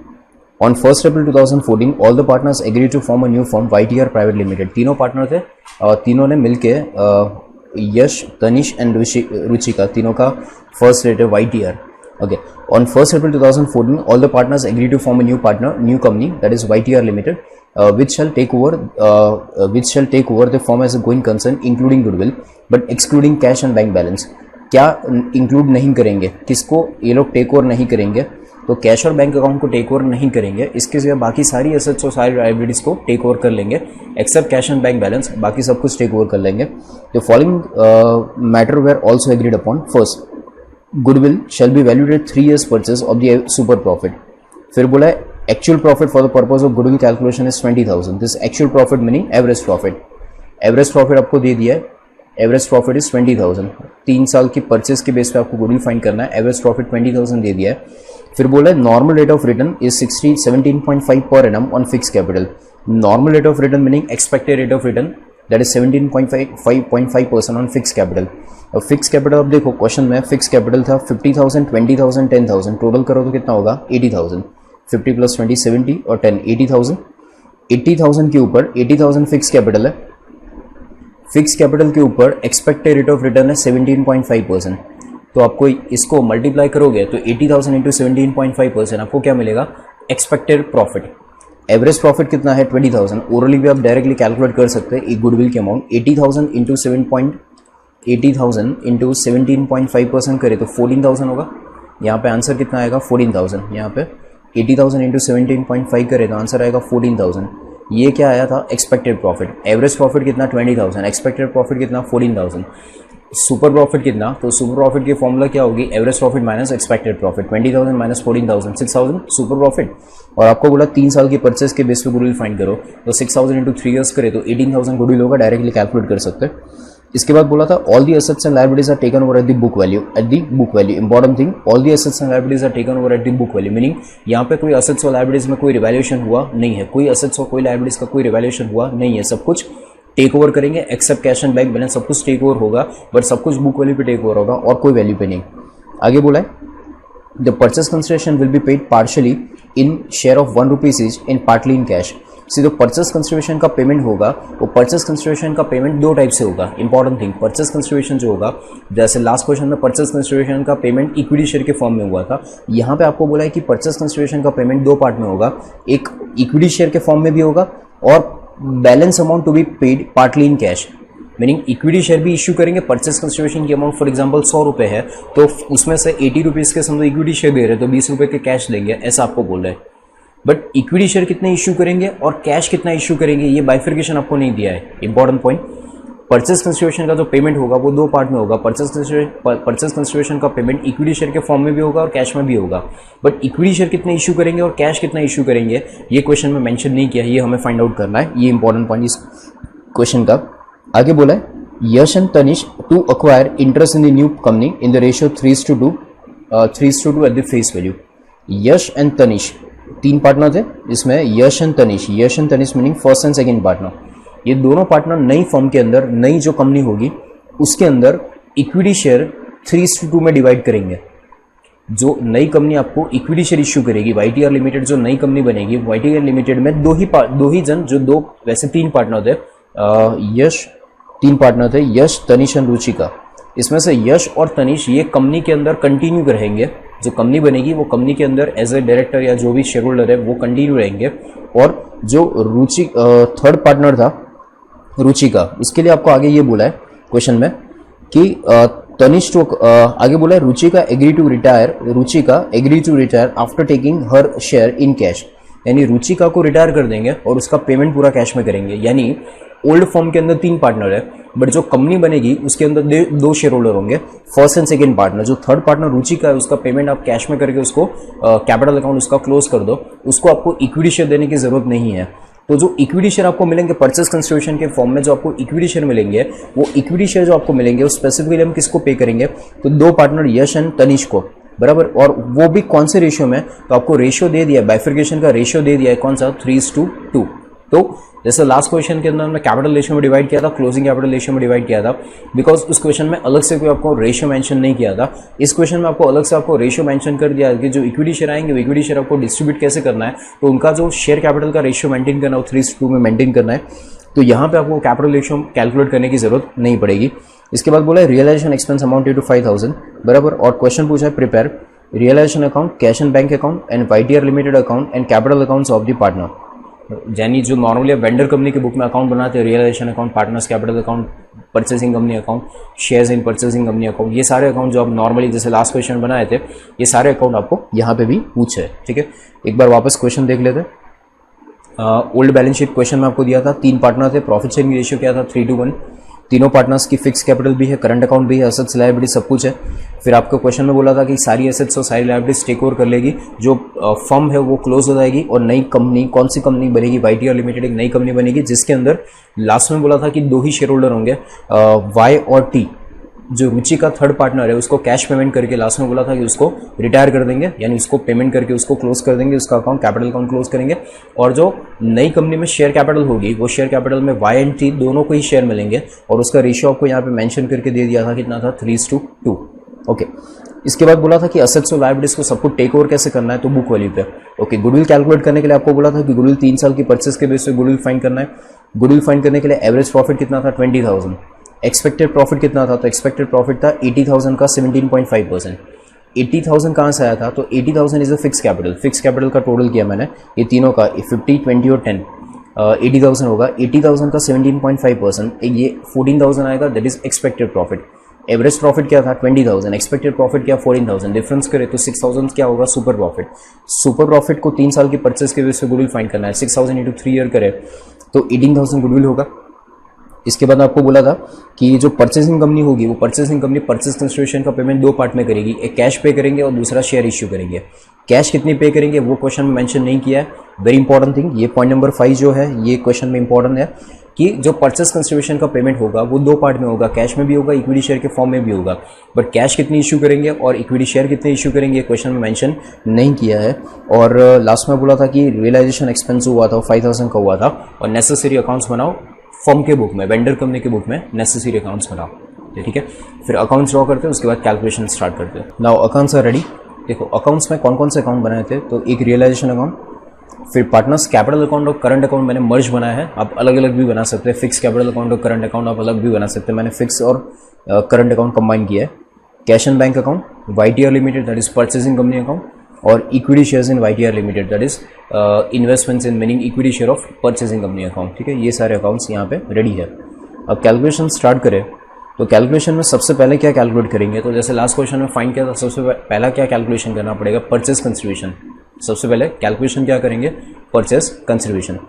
on 1 April 2014 all the partners agree to form a new form YTR private limited. तीनों पार्टनर थे और तीनों ने मिलके यश, तनिष एंड रुचिका तीनों का फर्स्ट रेट है YTR। Okay. On 1 April 2014, all the partners agreed to form a new company, that is YTR Limited, which shall take over the firm as a going concern, including goodwill, but excluding cash and bank balance. क्या इंक्लूड नहीं करेंगे, किसको ये लोग टेक ओवर नहीं करेंगे, तो कैश और बैंक अकाउंट को टेक ओवर नहीं करेंगे, इसके सिवा बाकी सारी एसेट्स और सारी लायबिलिटीज को टेक ओवर कर लेंगे, except cash and bank balance, बाकी सब कुछ टेक ओवर कर लेंगे। The following matter were also agreed upon. First, goodwill shall be valued at 3 years purchase of the super profit. फिर बोला है actual profit for the purpose of goodwill calculation is 20,000। This actual profit meaning average profit. Average profit आपको दे दिया है, एवरेज प्रॉफिट इज 20,000। 3 साल की परचेज के बेस पे आपको गुडविल फाइंड करना है, एवरेज प्रॉफिट 20,000 दे दिया है। फिर बोला है normal rate of return is 17.5 per annum on fix capital. Normal rate of return meaning expected rate of return, that is 17.5% on fix capital. अब फिक्स कैपिटल अब देखो क्वेश्चन में फिक्स कैपिटल था 50,000, 20,000, 10,000, टोटल करो तो कितना होगा 80,000। 50 + 20 70 और 10 80,000। 80,000 के ऊपर 80,000 फिक्स कैपिटल है, फिक्स कैपिटल के ऊपर एक्सपेक्टेड रेट ऑफ रिटर्न है 17.5%। तो आपको इसको मल्टीप्लाई करोगे तो 80,000 इंटू 17.5% आपको क्या मिलेगा, एक्सपेक्टेड प्रॉफिट। एवरेज प्रॉफिट कितना है 20,000। ओरली भी आप डायरेक्टली कैलकुलेट कर सकते हैं एक गुडविल के अमाउंट। 80,000 इंटू 17.5% करे तो 14,000 होगा। यहाँ पे आंसर कितना आएगा 14,000। यहाँ पे 80,000 इंटू 17.5 करे तो आंसर आएगा 14,000। ये क्या आया था एक्सपेक्टेड प्रॉफिट। एवरेज प्रॉफिट कितना 20,000, एक्सपेक्टेड प्रॉफिट कितना 14,000। सुपर प्रॉफिट कितना, तो सुपर प्रॉफिट की फॉर्मूला क्या होगी, average profit minus expected profit. 20,000 minus 14,000, 6,000 super profit. और आपको बोला 3 साल की परचेज के बेस पे गुडविल फाइंड करो, तो 6,000 इंटू 3 years करे तो 18,000 गुडविल होगा, डायरेक्टली कैलकुलेट कर सकते हैं। इसके बाद बोला था all the assets and liabilities are taken over at the book value. Important thing, all the assets and liabilities are taken over at the book value, meaning यहाँ पे कोई एसेट्स और लायबिलिटीज में कोई रिवैल्यूएशन हुआ नहीं है, कोई एसेट्स और कोई लायबिलिटीज का कोई रिवैल्यूएशन हुआ नहीं है, सब कुछ टेक ओवर करेंगे except cash and bank balance, सब कुछ टेक ओवर होगा, बट सब कुछ बुक वैल्यू पे टेक ओवर होगा और कोई वैल्यू पे नहीं। आगे बोला है the purchase consideration will be paid partially in share of 1 rupees each in partly in cash. जो परचेस कंसिडरेशन का पेमेंट होगा वो परचेस कंसिडरेशन का पेमेंट 2 टाइप से होगा। इंपॉर्टेंट थिंग, परचेस कंसिडरेशन जो होगा, जैसे लास्ट क्वेश्चन में परचेस कंसिडरेशन का पेमेंट इक्विटी शेयर के फॉर्म में हुआ था, यहाँ पे आपको बोला है कि परचेस कंसिडरेशन का पेमेंट 2 पार्ट में होगा, एक इक्विटी शेयर के फॉर्म में भी होगा और balance amount to be paid partly in cash, meaning equity share भी इश्यू करेंगे। परचेस कंसिडरेशन की अमाउंट फॉर एग्जांपल 100 रुपये है तो उसमें से 80 रुपीज़ के समझो इक्विटी शेयर दे रहे तो 20 रुपये के कैश लेंगे, ऐसा आपको बोल रहे हैं। बट इक्विटी शेयर कितने इश्यू करेंगे और कैश कितना इश्यू करेंगे ये बाइफिकेशन आपको नहीं दिया है। इंपॉर्टेंट पॉइंट, परचेस कंसिडरेशन का जो पेमेंट होगा वो 2 पार्ट में होगा। परचेस कंसिडरेशन का पेमेंट इक्विटी शेयर के फॉर्म में भी होगा और कैश में भी होगा, बट इक्विटी शेयर कितने इश्यू करेंगे और कैश कितना इश्यू करेंगे ये क्वेश्चन में मेंशन नहीं किया है, ये हमें फाइंड आउट करना है। ये इंपॉर्टेंट पॉइंट इस क्वेश्चन का। आगे बोला है Yash and Tanish to acquire interest in the new company in the ratio 3:2 at the face value. Yash and Tanish 3 partner थे इसमें, Yash and Tanish meaning first and second partner. ये दोनों पार्टनर नई फर्म के अंदर, नई जो कंपनी होगी उसके अंदर इक्विटी शेयर 3:2 में डिवाइड करेंगे। जो नई कंपनी आपको इक्विटी शेयर इश्यू करेगी, YTR लिमिटेड जो नई कंपनी बनेगी, YTR लिमिटेड में दो ही जन, जो दो, वैसे 3 पार्टनर थे, यश, 3 पार्टनर थे, यश, तनिष और रुचिका। इसमें से यश और तनिष ये कंपनी के अंदर कंटिन्यू रहेंगे। जो कंपनी बनेगी वो कंपनी के अंदर एज ए डायरेक्टर या जो भी शेयर होल्डर है वो कंटिन्यू रहेंगे। और जो थर्ड पार्टनर था रुचिका, इसके लिए आपको आगे ये बोला है क्वेश्चन में कि तनिष तो आगे बोला है Ruchika agree to retire after taking her share in cash. यानी रुचिका को रिटायर कर देंगे और उसका पेमेंट पूरा कैश में करेंगे। यानी ओल्ड फॉर्म के अंदर 3 पार्टनर है, बट जो कंपनी बनेगी उसके अंदर 2 शेयर होल्डर होंगे, फर्स्ट एंड सेकंड पार्टनर। जो थर्ड पार्टनर रुचिका है उसका पेमेंट आप कैश में करके उसको कैपिटल अकाउंट उसका क्लोज कर दो, उसको आपको इक्विटी शेयर देने की जरूरत नहीं है। तो जो इक्विटी शेयर आपको मिलेंगे परचेस कंसिडरेशन के फॉर्म में, जो आपको इक्विटी शेयर मिलेंगे, वो इक्विटी शेयर जो आपको मिलेंगे वो स्पेसिफिकली हम किसको पे करेंगे, तो 2 पार्टनर यश एंड तनिष को, बराबर। और वो भी कौन से रेशियो में, तो आपको रेशियो दे दिया, बाइफिकेशन का रेशियो दे दिया है, कौन सा, 3:2। तो जैसे लास्ट क्वेश्चन के अंदर हमने कैपिटल रेशियो में डिवाइड किया था, क्लोजिंग कैपिटल रेशियो में डिवाइड किया था, बिकॉज उस क्वेश्चन में अलग से कोई आपको रेशियो मेंशन नहीं किया था। इस क्वेश्चन में आपको अलग से आपको रेशियो मेंशन कर दिया कि जो इक्विटी शेयर आएंगे वो इक्विटी शेयर आपको डिस्ट्रीब्यूट कैसे करना है, तो उनका जो शेयर कैपिटल का रेशियो मेंटेन करना है वो 3:2 में मेंटेन करना है। तो यहाँ पे आपको कैपिटल रेशियो कैलकुलेट करने की जरूरत नहीं पड़ेगी। इसके बाद बोला है रियलाइजेशन एक्सपेंस अमाउंटेड टू 5,000, बराबर। और क्वेश्चन पूछा है prepare realisation account, cash and bank account and YTR limited account and capital accounts of the partner. यानी जो नॉर्मली वेंडर कंपनी के बुक में अकाउंट बनाते हैं, realisation account, partners capital account, purchasing company account, shares in purchasing company account, ये सारे अकाउंट जो आप नॉर्मली जैसे लास्ट क्वेश्चन बनाए थे, ये सारे अकाउंट आपको यहाँ पे भी पूछे है। ठीक है, एक बार वापस क्वेश्चन देख लेते हैं। ओल्ड बैलेंस शीट क्वेश्चन में आपको दिया था, 3 पार्टनर थे, प्रॉफिट शेयरिंग रेशियो क्या था, 3:1। तीनों पार्टनर्स की फिक्स कैपिटल भी है, करंट अकाउंट भी है, एसेट्स लायबिलिटी सब कुछ है। फिर आपको क्वेश्चन में बोला था कि सारी एसेट्स और सारी लायबिलिटीज टेक ओवर कर लेगी, जो फर्म है वो क्लोज हो जाएगी और नई कंपनी, कौन सी कंपनी बनेगी, YTR लिमिटेड एक नई कंपनी बनेगी, जिसके अंदर लास्ट में बोला था कि 2 ही शेयर होल्डर होंगे, Y और T। जो रुचि का थर्ड पार्टनर है उसको कैश पेमेंट करके लास्ट में बोला था कि उसको रिटायर कर देंगे, यानी उसको पेमेंट करके उसको क्लोज कर देंगे, उसका अकाउंट कैपिटल अकाउंट क्लोज करेंगे। और जो नई कंपनी में शेयर कैपिटल होगी वो शेयर कैपिटल में Y एंड T दोनों को ही शेयर मिलेंगे और उसका रेशियो आपको यहाँ पे मेंशन करके दे दिया था, कितना था, 3:2। ओके, इसके बाद बोला था कि असेट्स और लायबिलिटीज को सबको टेक ओवर कैसे करना है, तो बुक वैल्यू पे। ओके, गुडविल कैलकुलेट करने के लिए आपको बोला था कि गुडविल 3 साल की परचेस के बेस पे गुडविल फाइंड करना है। गुडविल फाइंड करने के लिए एवरेज प्रॉफिट कितना था, 20,000। एक्सपेक्टेड प्रॉफिट कितना था, तो एक्सपेक्टेड प्रॉफिट था 80,000 का 17.5%। 80,000 कहाँ से आया था, तो 80,000 is a fix capital. Fix capital का टोटल किया मैंने ये तीनों का, 50, 20 और 10, 80,000 होगा। 80,000 का 17.5%, ये 14,000 आएगा, that is expected profit. Average profit क्या था, 20,000, एक्सपेक्टेड प्रॉफिट क्या, 14,000, डिफरेंस करे तो 6,000 क्या होगा, सुपर प्रॉफिट। सुपर प्रॉफिट को 3 साल की परचेस के बेस पे गुडविल फाइंड करना है, 6,000 इंटू 3 ईयर करे तो 18,000 गुडविल होगा। इसके बाद आपको बोला था कि जो परचेसिंग कंपनी होगी वो परचेसिंग कंपनी परचेस कंसिडरेशन का पेमेंट 2 पार्ट में करेगी, एक कैश पे करेंगे और दूसरा शेयर इश्यू करेंगे। कैश कितनी पे करेंगे वो क्वेश्चन में मेंशन नहीं किया है, वेरी इंपॉर्टेंट थिंग। ये पॉइंट नंबर 5 जो है ये क्वेश्चन में इंपॉर्टेंट है कि जो परचेस कंसिडरेशन का पेमेंट होगा वो 2 पार्ट में होगा, कैश में भी होगा, इक्विटी शेयर के फॉर्म में भी होगा। बट कैश कितनी इश्यू करेंगे और इक्विटी शेयर कितने इश्यू करेंगे क्वेश्चन में मेंशन नहीं किया है। और लास्ट में बोला था कि रियलाइजेशन एक्सपेंस हुआ था 5,000 का हुआ था और नेसेसरी अकाउंट्स बनाओ फर्म के बुक में, वेंडर कंपनी के बुक में नेसेसरी अकाउंट्स बनाओ। ठीक है, फिर अकाउंट्स ड्रॉ करते हैं, उसके बाद कैलकुलेशन स्टार्ट करते हैं। Now accounts are ready. देखो अकाउंट्स में कौन कौन से अकाउंट बनाए थे, तो एक रियलाइजेशन अकाउंट, फिर पार्टनर्स कैपिटल अकाउंट और करंट अकाउंट मैंने मर्ज बनाया है। आप अलग अलग भी बना सकते हैं, फिक्स कैपिटल अकाउंट और करंट अकाउंट आप अलग भी बना सकते हैं, मैंने फिक्स और करंट अकाउंट कंबाइन किया है। Cash and bank account, YTR limited that is purchasing company account, और equity shares in YTR limited that is investments in meaning equity share of purchasing company account. ठीक है, ये सारे अकाउंट्स यहाँ पे रेडी है। अब कैलकुलेशन स्टार्ट करें तो कैलकुलेशन में सबसे पहले क्या कैलकुलेट करेंगे, तो जैसे लास्ट क्वेश्चन में फाइंड किया था, सबसे पहला क्या कैलकुलेशन करना पड़ेगा, परचेस कंसिडरेशन। सबसे पहले कैलकुलेशन क्या करेंगे, परचेस कंसिडरेशन।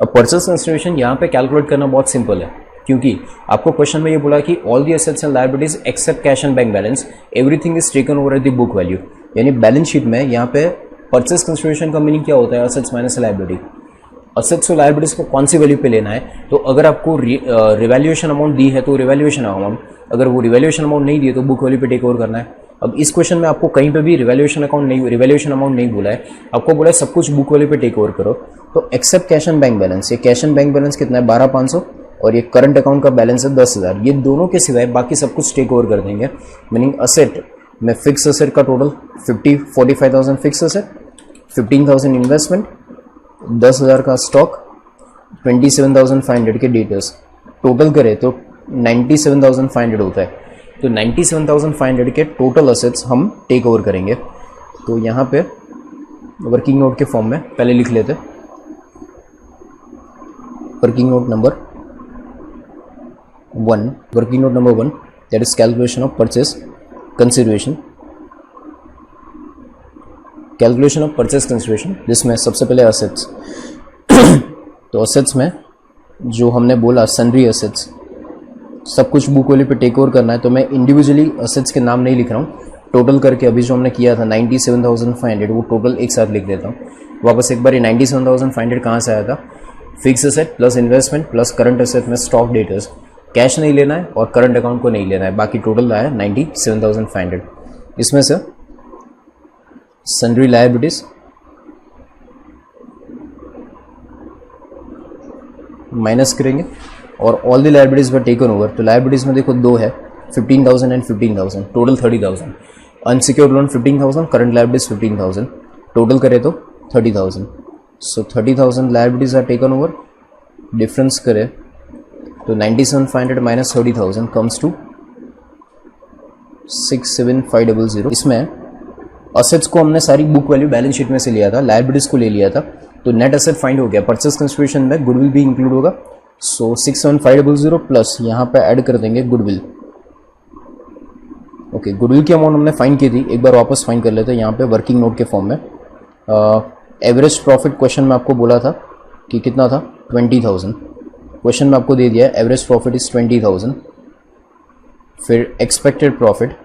अब परचेस कंसिडरेशन यहाँ पे कैलकुलेट करना बहुत सिंपल है, क्योंकि आपको क्वेश्चन में ये बोला कि all the assets and liabilities except cash and bank balance everything is taken over at the book value. यानी बैलेंस शीट में यहाँ पे परचेस कंसिडरेशन का मीनिंग क्या होता है, एसेट्स माइनस लायबिलिटी। असेट्स और लायबिलिटीज को कौन सी वैल्यू पे लेना है, तो अगर आपको रिवैल्यूएशन अमाउंट दी है तो रिवैल्यूएशन अमाउंट, अगर वो रिवैल्यूएशन अमाउंट नहीं दी है तो बुक वैल्यू पे टेक ओवर करना है। अब इस क्वेश्चन में आपको कहीं पे भी रिवैल्यूएशन अकाउंट नहीं, रिवैल्यूएशन अमाउंट नहीं बोला है, आपको बोला है सब कुछ बुक वैल्यू पे टेक ओवर करो। तो except cash and bank balance, ये कैश एंड बैंक बैलेंस कितना है, 12,500, और ये करंट अकाउंट का बैलेंस है 10,000। ये दोनों के सिवाय बाकी सब कुछ टेक ओवर कर देंगे। मीनिंग असेट में फिक्स असेट का टोटल 45,000 फिक्स असेट, 15,000 इन्वेस्टमेंट, 10,000 का स्टॉक, 27,500 के डेटर्स, टोटल करें तो 97,500 होता है। तो 97,500 के टोटल असेट्स हम टेक ओवर करेंगे। तो यहाँ पे वर्किंग नोट के फॉर्म में पहले लिख लेते हैं। Working note number 1, working note number 1, that is calculation of purchase consideration. Calculation of purchase consideration, जिसमें सबसे पहले असेट्स। तो असेट्स में जो हमने बोला सन्ड्री असेट्स, सब कुछ बुक वैल्यू पे टेक ओवर करना है। तो मैं इंडिविजुअली असेट्स के नाम नहीं लिख रहा हूँ, टोटल करके अभी जो हमने किया था 97,500 वो टोटल एक साथ लिख देता हूँ। वापस एक बार ये 97,500 कहाँ से आया था? Fix asset plus investment plus current asset में स्टॉक डेटर्स, कैश नहीं लेना है और करंट अकाउंट को नहीं लेना है, बाकी टोटल आया 97,500। इसमें से सन्ड्री लायबिलिटीज माइनस करेंगे और ऑल द लायबिलिटीज पर टेकन ओवर। तो लायबिलिटीज में देखो दो है, 15,000 and 15,000, total 30,000। Unsecured loan 15,000, current liabilities 15,000, total करें तो 30,000। So 30,000 liabilities are taken over. Difference करें तो 97,500 माइनस 30,000 कम्स टू 67,500। इसमें असेट्स को हमने सारी बुक वैल्यू बैलेंस शीट में से लिया था, लायबिलिटीज को ले लिया था, तो नेट एसेट फाइंड हो गया। परचेस कंसिडरेशन में गुडविल भी इंक्लूड होगा। सो 67,500 प्लस यहाँ पे ऐड कर देंगे गुडविल। ओके, गुडविल की अमाउंट हमने फाइंड की थी, एक बार वापस फाइंड कर लेते हैं यहाँ पे वर्किंग नोट के फॉर्म में। एवरेज प्रॉफिट क्वेश्चन में आपको बोला था कि कितना था? 20,000। क्वेश्चन में आपको दे दिया है एवरेज प्रॉफिट इज 20,000। फिर एक्सपेक्टेड प्रॉफिट,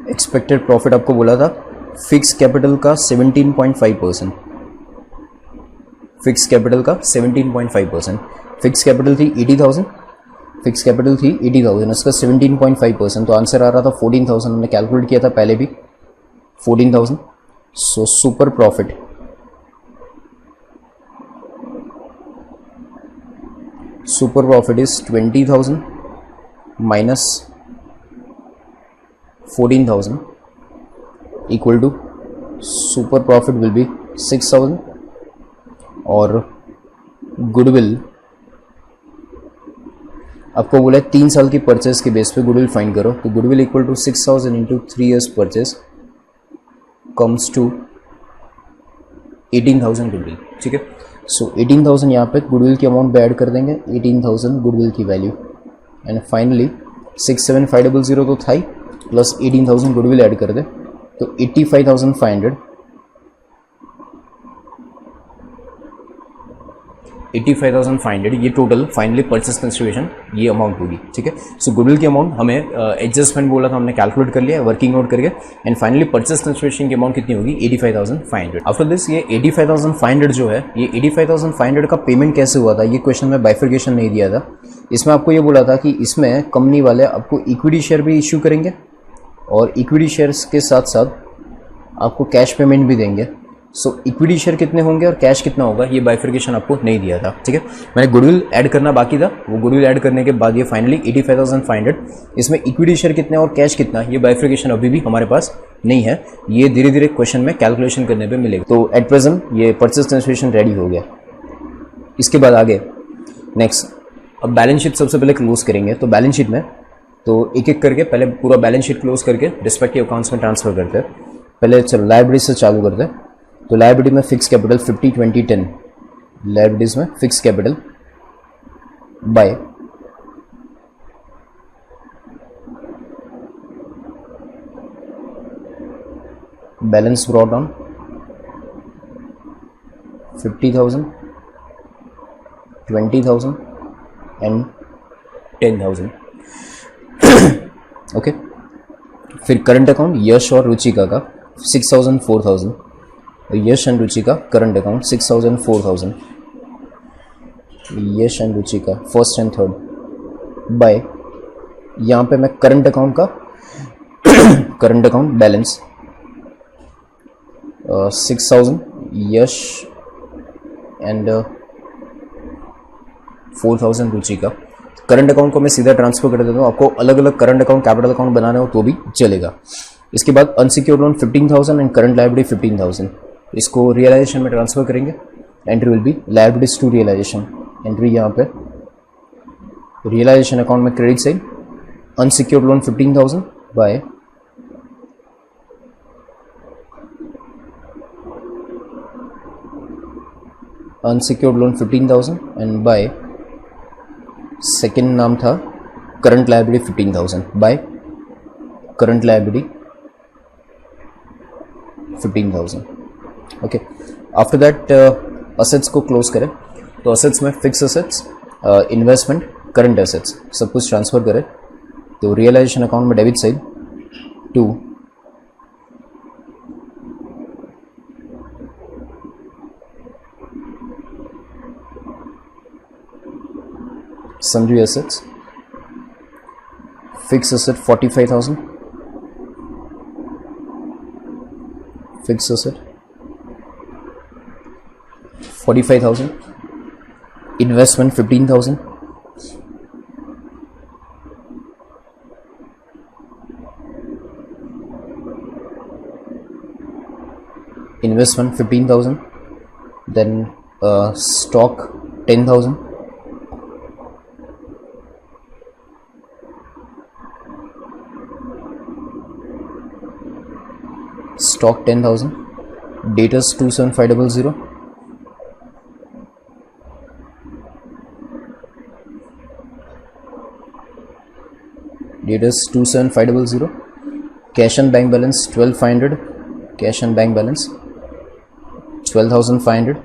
एक्सपेक्टेड प्रॉफिट आपको बोला था फिक्स कैपिटल का 17.5%, फिक्स कैपिटल का 17.5%। फिक्स कैपिटल थी 80,000, फिक्स कैपिटल थी 80,000, उसका 17.5%, तो आंसर आ रहा था 14,000। हमने कैलकुलेट किया था पहले भी 14,000। So super profit, super profit is 20,000 minus 14,000 equal to super profit will be 6,000 और गुडविल आपको बोला है 3 साल की परचेस के बेस पे गुडविल फाइंड करो। तो goodwill equal to 6,000 into 3 years purchase comes to 18,000 goodwill. ठीक है, सो 18,000 यहाँ पे गुडविल की अमाउंट पे ऐड कर देंगे, 18,000 गुडविल की वैल्यू, एंड फाइनली 67,500 तो था ही, प्लस 18,000 गुडविल ऐड कर दे तो 85,500, 85,500 ये टोटल फाइनली परचेस कंसिडरेशन ये अमाउंट होगी। ठीक है, सो गुडविल की अमाउंट हमें एडजस्टमेंट बोला था, हमने कैलकुलेट कर लिया वर्किंग नोट करके, एंड फाइनली परचेस कंसिडरेशन की अमाउंट कितनी होगी? 85,500। आफ्टर दिस ये 85,500 जो है, ये 85,500 का पेमेंट कैसे हुआ था? ये क्वेश्चन में बाइफर्केशन नहीं दिया था। इसमें आपको ये बोला था कि इसमें कंपनी वाले आपको इक्विटी शेयर भी इश्यू करेंगे और इक्विटी शेयर्स के साथ साथ आपको कैश पेमेंट भी देंगे। सो इक्विटी शेयर कितने होंगे और कैश कितना होगा, ये बाइफर्केशन आपको नहीं दिया था। ठीक है, मैंने गुडविल ऐड करना बाकी था, वो गुडविल ऐड करने के बाद ये फाइनली 85,500, इसमें इक्विटी शेयर कितने और कैश कितना, ये बाइफर्केशन अभी भी हमारे पास नहीं है। ये धीरे धीरे क्वेश्चन में कैलकुलेशन करने पे मिलेगा। तो एट प्रेजेंट ये परचेस कंसिडरेशन रेडी हो गया। इसके बाद आगे नेक्स्ट, अब बैलेंस शीट सबसे पहले क्लोज करेंगे। तो बैलेंस शीट में तो एक एक करके पहले पूरा बैलेंस शीट क्लोज करके रिस्पेक्टिव अकाउंट्स में ट्रांसफर करते हैं। पहले चलो लायबिलिटीज से चालू करते हैं। तो लायबिलिटी में फिक्स कैपिटल 50-20-10, लायबिलिटीज में fix capital by balance brought on 50,000, 20,000 and 10,000। Okay, फिर करंट अकाउंट यश और रुचिका का 6,000, 4,000, Yash and Ruchika current account 6,000, 4,000, Yash and Ruchika first and third by, यहाँ पे मैं करंट अकाउंट का current account balance 6,000 Yash and 4000 Ruchi का। करंट अकाउंट को मैं सीधा ट्रांसफर कर देता हूँ, आपको अलग अलग करंट अकाउंट कैपिटल अकाउंट बनाना हो तो भी चलेगा। इसके बाद unsecured loan 15,000 and current liability 15,000, इसको रियलाइजेशन में ट्रांसफर करेंगे। Entry will be liabilities to realisation, entry यहाँ पे रियलाइजेशन अकाउंट में credit side unsecured loan 15,000 by unsecured loan 15,000 and by second नाम था current liability 15,000 by current liability 15,000। Okay, after that assets को क्लोज करें तो असेट्स में fix assets, investment, current assets सब कुछ ट्रांसफर करें। तो रियलाइजेशन अकाउंट में debit side to sundry assets, fixed asset 45,000, fixed asset 45,000, investment 15,000, investment 15,000, then stock 10,000, stock 10,000, debtors 27500, debtors 27500, cash and bank balance 12,500, cash and bank balance 12,500,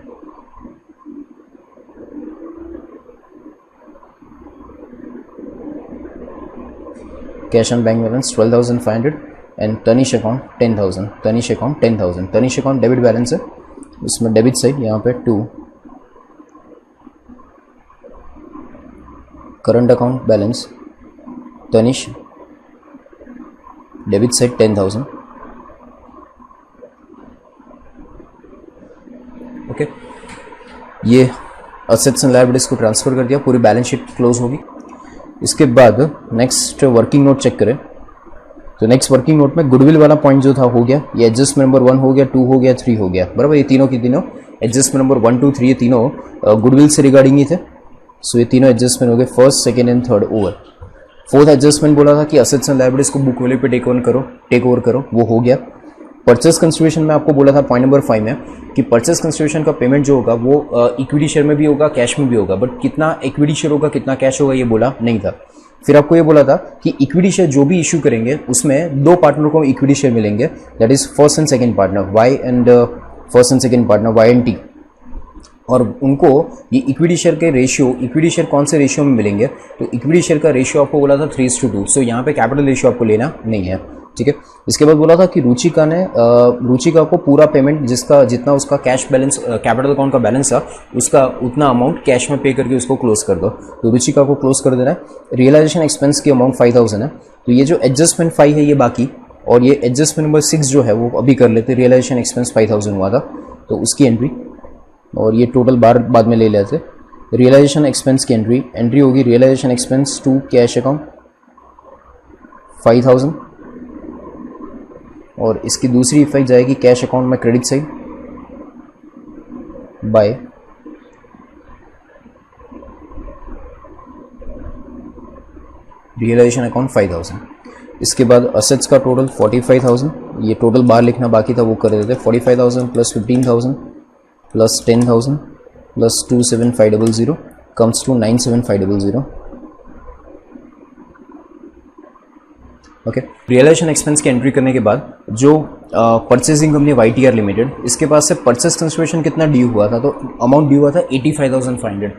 cash and bank balance 12,500 and Tanish account 10,000, Tanish account 10,000, Tanish account debit balance है, इसमें डेबिट साइड यहाँ पे 2, current account balance Tanish debit side 10,000। Okay, ये असेट्स एंड लायबिलिटीज को ट्रांसफर कर दिया, पूरी बैलेंस शीट क्लोज होगी। इसके बाद नेक्स्ट वर्किंग नोट चेक करें तो नेक्स्ट वर्किंग नोट में गुडविल वाला पॉइंट जो था हो गया, ये एडजस्टमेंट नंबर 1 हो गया, 2 हो गया, 3 हो गया, बराबर। ये तीनों की तीनों एडजस्टमेंट नंबर 1, 2, 3 ये तीनों गुडविल से रिगार्डिंग ही थे। सो ये तीनों एडजस्टमेंट हो गए, first, second and third over. Fourth adjustment बोला था कि असेट्स एंड लायबिलिटीज को बुक वैल्यू पे टेक ओवर करो, वो हो गया। परचेस कंसिडरेशन में आपको बोला था पॉइंट नंबर 5 में कि परचेस कंसिडरेशन का पेमेंट जो होगा वो इक्विटी शेयर में भी होगा, कैश में भी होगा, बट कितना इक्विटी शेयर होगा कितना कैश होगा ये बोला नहीं था। फिर आपको ये बोला था कि इक्विटी शेयर जो भी इशू करेंगे उसमें दो पार्टनर को इक्विटी शेयर मिलेंगे, that is first and second partner Y and first and second partner Y and T, और उनको ये इक्विटी शेयर के रेशियो, इक्विटी शेयर कौन से रेशियो में मिलेंगे, तो इक्विटी शेयर का रेशियो आपको बोला था 3:2, सो यहाँ पे कैपिटल रेशियो आपको लेना नहीं है, ठीक है। इसके बाद बोला था कि रुचिका को पूरा पेमेंट जिसका जितना उसका कैश बैलेंस कैपिटल अकाउंट का बैलेंस था उसका उतना अमाउंट कैश में पे करके उसको क्लोज कर दो, तो रुचिका को क्लोज कर देना है। रियलाइजेशन एक्सपेंस की अमाउंट 5,000 है, तो ये जो एडजस्टमेंट 5 है ये बाकी, और ये एडजस्टमेंट नंबर 6 जो है वो अभी कर लेते। रियलाइजेशन एक्सपेंस 5,000 हुआ था तो उसकी एंट्री, और ये टोटल बाद में ले लेते। रियलाइजेशन एक्सपेंस की एंट्री होगी realisation expense to cash account 5,000, और इसकी दूसरी इफेक्ट जाएगी कैश अकाउंट में credit side by realisation account 5,000। इसके बाद असेट्स का टोटल 45,000, ये टोटल बाहर लिखना बाकी था वो कर देते। 45,000 plus 15,000 plus 10,000 plus 27,500 comes to 97,500। Okay, realisation expense की एंट्री करने के बाद जो परचेसिंग कंपनी YTR लिमिटेड, इसके पास से परचेस कंसिडरेशन कितना ड्यू हुआ था, तो अमाउंट ड्यू हुआ था 85,500।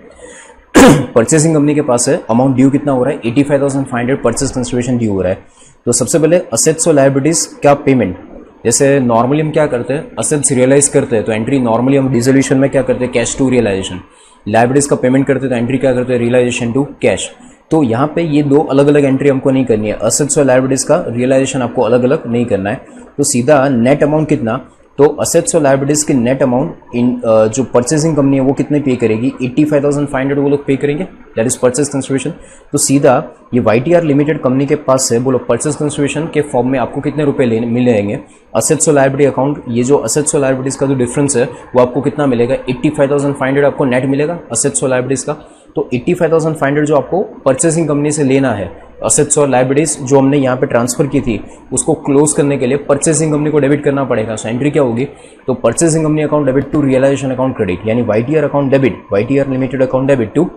परचेसिंग कंपनी के पास है अमाउंट ड्यू कितना हो रहा है 85,500 परचेस कंसिडरेशन ड्यू हो रहा है। तो सबसे पहले असेट्स और लायबिलिटीज का पेमेंट, जैसे नॉर्मली हम क्या करते हैं असेट्स रियलाइज करते हैं तो एंट्री नॉर्मली हम डिसोल्यूशन में क्या करते हैं कैश टू रियलाइजेशन, लायबिलिटीज का पेमेंट करते हैं तो एंट्री क्या करते हैं रियलाइजेशन टू कैश। तो यहाँ पे ये दो अलग अलग एंट्री हमको नहीं करनी है, असेट्स और लायबिलिटीज का रियलाइजेशन आपको अलग अलग नहीं करना है। तो सीधा नेट अमाउंट कितना तो असेट्स और लायबिलिटीज की नेट अमाउंट इन जो परचेसिंग कंपनी है वो कितने पे करेगी, 85,500 वो लोग पे करेंगे, दैट इज परचेस कंसिडरेशन। तो सीधा ये YTR लिमिटेड कंपनी के पास से बोलो परचेस कंसिडरेशन के फॉर्म में आपको कितने रुपए मिलेंगे, असेट्स और लायबिलिटी अकाउंट, ये जो असेट्स और लायबिलिटीज का जो डिफरेंस है वो आपको कितना मिलेगा, 85,500 आपको नेट मिलेगा असेट्स और लायबिलिटीज का। तो 85,500 जो आपको परचेसिंग कंपनी से लेना है, असेट्स और लायबिलिटीज जो हमने यहाँ पे ट्रांसफर की थी उसको क्लोज करने के लिए परचेसिंग कंपनी को डेबिट करना पड़ेगा। सो एंट्री क्या होगी, तो purchasing company account debit to realisation account credit, यानी YTR account debit, YTR limited account debit to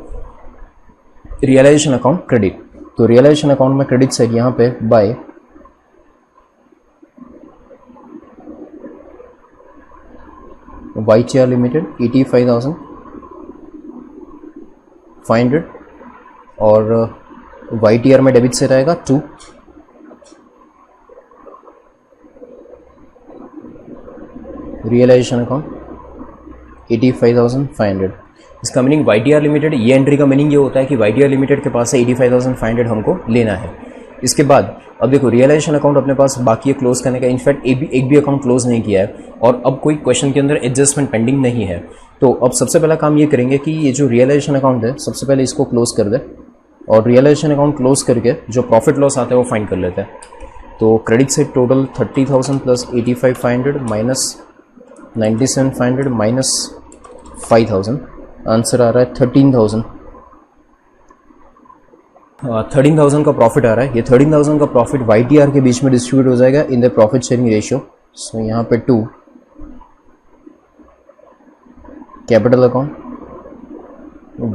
realisation account credit. तो रियलाइजेशन अकाउंट में क्रेडिट साइड यहाँ पे बाय YTR लिमिटेड 85,500 और YTR में डेबिट से रहेगा 2 रियलाइजेशन अकाउंट 85,500। इसका मीनिंग YTR लिमिटेड, ये एंट्री का मीनिंग ये होता है कि YTR लिमिटेड के पास से 85,500 हमको लेना है। इसके बाद अब देखो रियलाइजेशन अकाउंट अपने पास बाकी है क्लोज करने का, इनफैक्ट एक भी अकाउंट क्लोज नहीं किया है और अब कोई क्वेश्चन के अंदर एडजस्टमेंट पेंडिंग नहीं है। तो अब सबसे पहला काम ये करेंगे कि ये जो रियलाइजेशन अकाउंट है सबसे पहले इसको क्लोज कर दे और रियलाइजेशन अकाउंट क्लोज करके जो प्रॉफिट लॉस आता है वो फाइंड कर लेते हैं। तो क्रेडिट से total 30,000 plus 85,500 minus 97,500 minus 5,000, answer आ रहा है 13,000। 13,000 का प्रॉफिट आ रहा है। ये 13,000 का प्रॉफिट YTR के बीच में डिस्ट्रीब्यूट हो जाएगा in the profit sharing ratio. So यहाँ पे 2 कैपिटल अकाउंट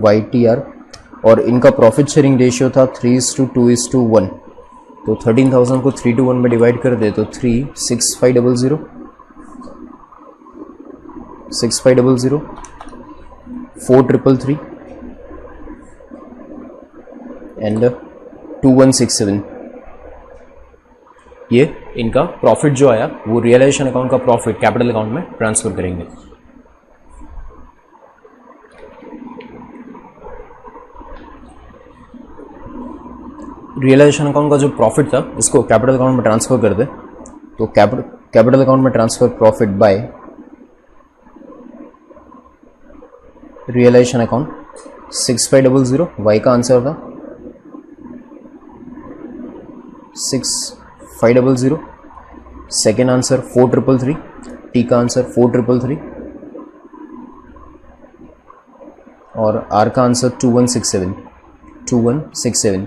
YTR और इनका प्रॉफिट शेयरिंग रेशियो था 3:2:1। तो 13,000 को 3:1 में डिवाइड कर दे तो 3 6500 6500 4333 एंड 2167। ये इनका प्रॉफिट जो आया वो रियलाइजेशन अकाउंट का प्रॉफिट कैपिटल अकाउंट में ट्रांसफर करेंगे। रियलाइजेशन अकाउंट का जो प्रॉफिट था इसको कैपिटल अकाउंट में ट्रांसफर कर दे। तो कैपिटल अकाउंट में transfer profit by realisation account 6500, Y का आंसर था 6500, सेकेंड आंसर 4333, टी का आंसर 4333 और आर का आंसर 2167।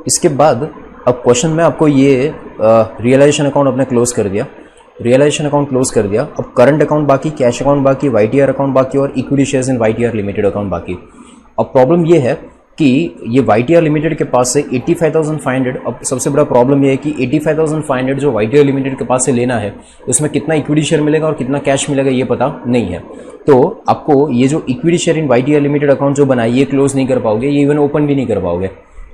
इसके बाद अब क्वेश्चन में आपको ये रियलाइजेशन अकाउंट आपने क्लोज कर दिया, रियलाइजेशन अकाउंट क्लोज कर दिया। अब करंट अकाउंट बाकी, कैश अकाउंट बाकी, YTR अकाउंट बाकी और equity shares in YTR limited account बाकी। अब प्रॉब्लम ये है कि ये YTR लिमिटेड के पास से 85,500, अब सबसे बड़ा प्रॉब्लम ये है कि 85,500 जो YTR लिमिटेड के पास से लेना है उसमें कितना इक्विटी शेयर मिलेगा और कितना कैश मिलेगा ये पता नहीं है। तो आपको ये जो equity share in YTR limited account जो बनाए ये क्लोज नहीं कर पाओगे, ये इवन ओपन भी नहीं कर पाओगे,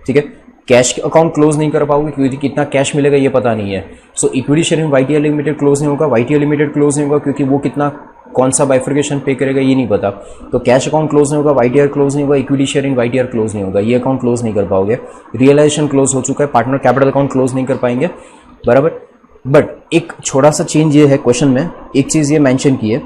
ठीक है। कैश अकाउंट क्लोज नहीं कर पाओगे क्योंकि कितना कैश मिलेगा ये पता नहीं है। So equity share in YTR limited close नहीं होगा, YTR लिमिटेड क्लोज नहीं होगा क्योंकि वो कितना कौन सा बाइफर्केशन पे करेगा ये नहीं पता। तो कैश अकाउंट क्लोज नहीं होगा, YTR क्लोज नहीं होगा, equity share in YTR close नहीं होगा, ये अकाउंट क्लोज नहीं कर पाओगे। रियलाइजेशन क्लोज हो चुका है, पार्टनर कैपिटल अकाउंट क्लोज नहीं कर पाएंगे, बराबर। बट एक छोटा सा चेंज ये है क्वेश्चन में, एक चीज़ ये मेंशन की है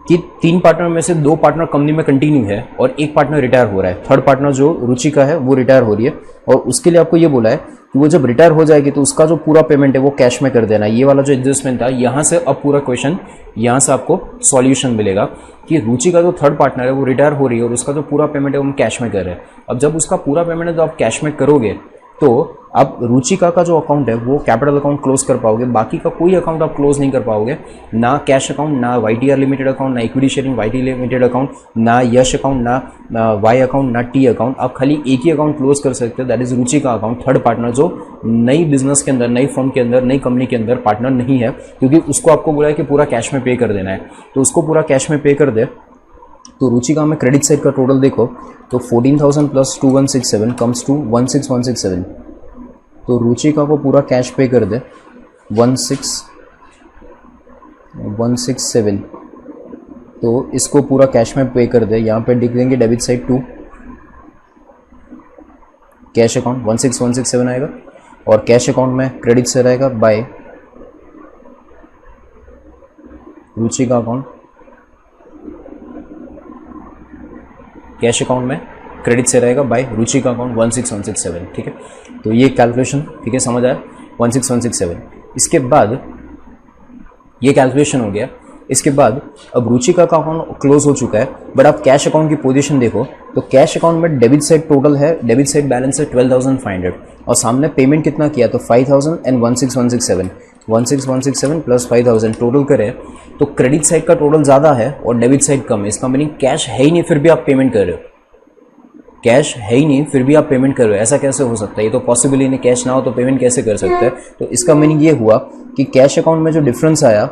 कि 3 पार्टनर में से 2 पार्टनर कंपनी में कंटिन्यू है और 1 पार्टनर रिटायर हो रहा है। थर्ड पार्टनर जो रुचिका है वो रिटायर हो रही है और उसके लिए आपको ये बोला है कि वो जब रिटायर हो जाएगी तो उसका जो पूरा पेमेंट है वो कैश में कर देना। ये वाला जो एडजस्टमेंट था यहाँ से अब पूरा क्वेश्चन यहाँ से आपको सॉल्यूशन मिलेगा कि रुचिका जो थर्ड पार्टनर है वो रिटायर हो रही है और उसका जो पूरा पेमेंट है वो हम कैश में कर रहे हैं। अब जब उसका पूरा पेमेंट है तो आप कैश में करोगे तो आप रुचिका का जो अकाउंट है वो कैपिटल अकाउंट क्लोज कर पाओगे, बाकी का कोई अकाउंट आप क्लोज नहीं कर पाओगे, ना कैश अकाउंट, ना YTR लिमिटेड अकाउंट, ना equity sharing YTR limited account, ना यश अकाउंट, ना वाई अकाउंट, ना टी अकाउंट। आप खाली एक ही अकाउंट क्लोज कर सकते हो, that is Ruchika account, third partner जो नई बिजनेस के अंदर, नई फर्म के अंदर, नई कंपनी के अंदर पार्टनर नहीं है, क्योंकि उसको आपको बोला है कि पूरा कैश में पे कर देना है, तो उसको पूरा कैश में पे कर दे। तो रुचिका में क्रेडिट साइड का टोटल देखो तो 14,000 प्लस 2167 कम्स टू 16,167। तो रुचिका को पूरा कैश पे कर दे 16,167, तो इसको पूरा कैश में पे कर दे। यहाँ पे लिख देंगे डेबिट साइड 2 कैश अकाउंट 16,167 आएगा और कैश अकाउंट में क्रेडिट से रहेगा बाय रुचि का अकाउंट कैश अकाउंट में क्रेडिट से रहेगा बाय रुचि का अकाउंट 16167, ठीक है। तो ये कैलकुलेशन, ठीक है, समझ आया, 16167। इसके बाद ये कैलकुलेशन हो गया। इसके बाद अब रुचि का अकाउंट क्लोज हो चुका है, बट आप कैश अकाउंट की पोजीशन देखो तो कैश अकाउंट में डेबिट साइड टोटल है, डेबिट साइड बैलेंस है 12,500 और सामने पेमेंट कितना किया तो 5,000 एंड 16167, 16167 प्लस 5,000 टोटल करे तो क्रेडिट साइड का टोटल ज़्यादा है और डेबिट साइड कम है। इसका मीनिंग कैश है ही नहीं फिर भी आप पेमेंट कर रहे हो, कैश है ही नहीं फिर भी आप पेमेंट कर रहे हो, ऐसा कैसे हो सकता है? ये तो पॉसिबल ही नहीं, कैश ना हो तो पेमेंट कैसे कर सकते हैं? तो इसका मीनिंग ये हुआ कि कैश अकाउंट में जो डिफरेंस आया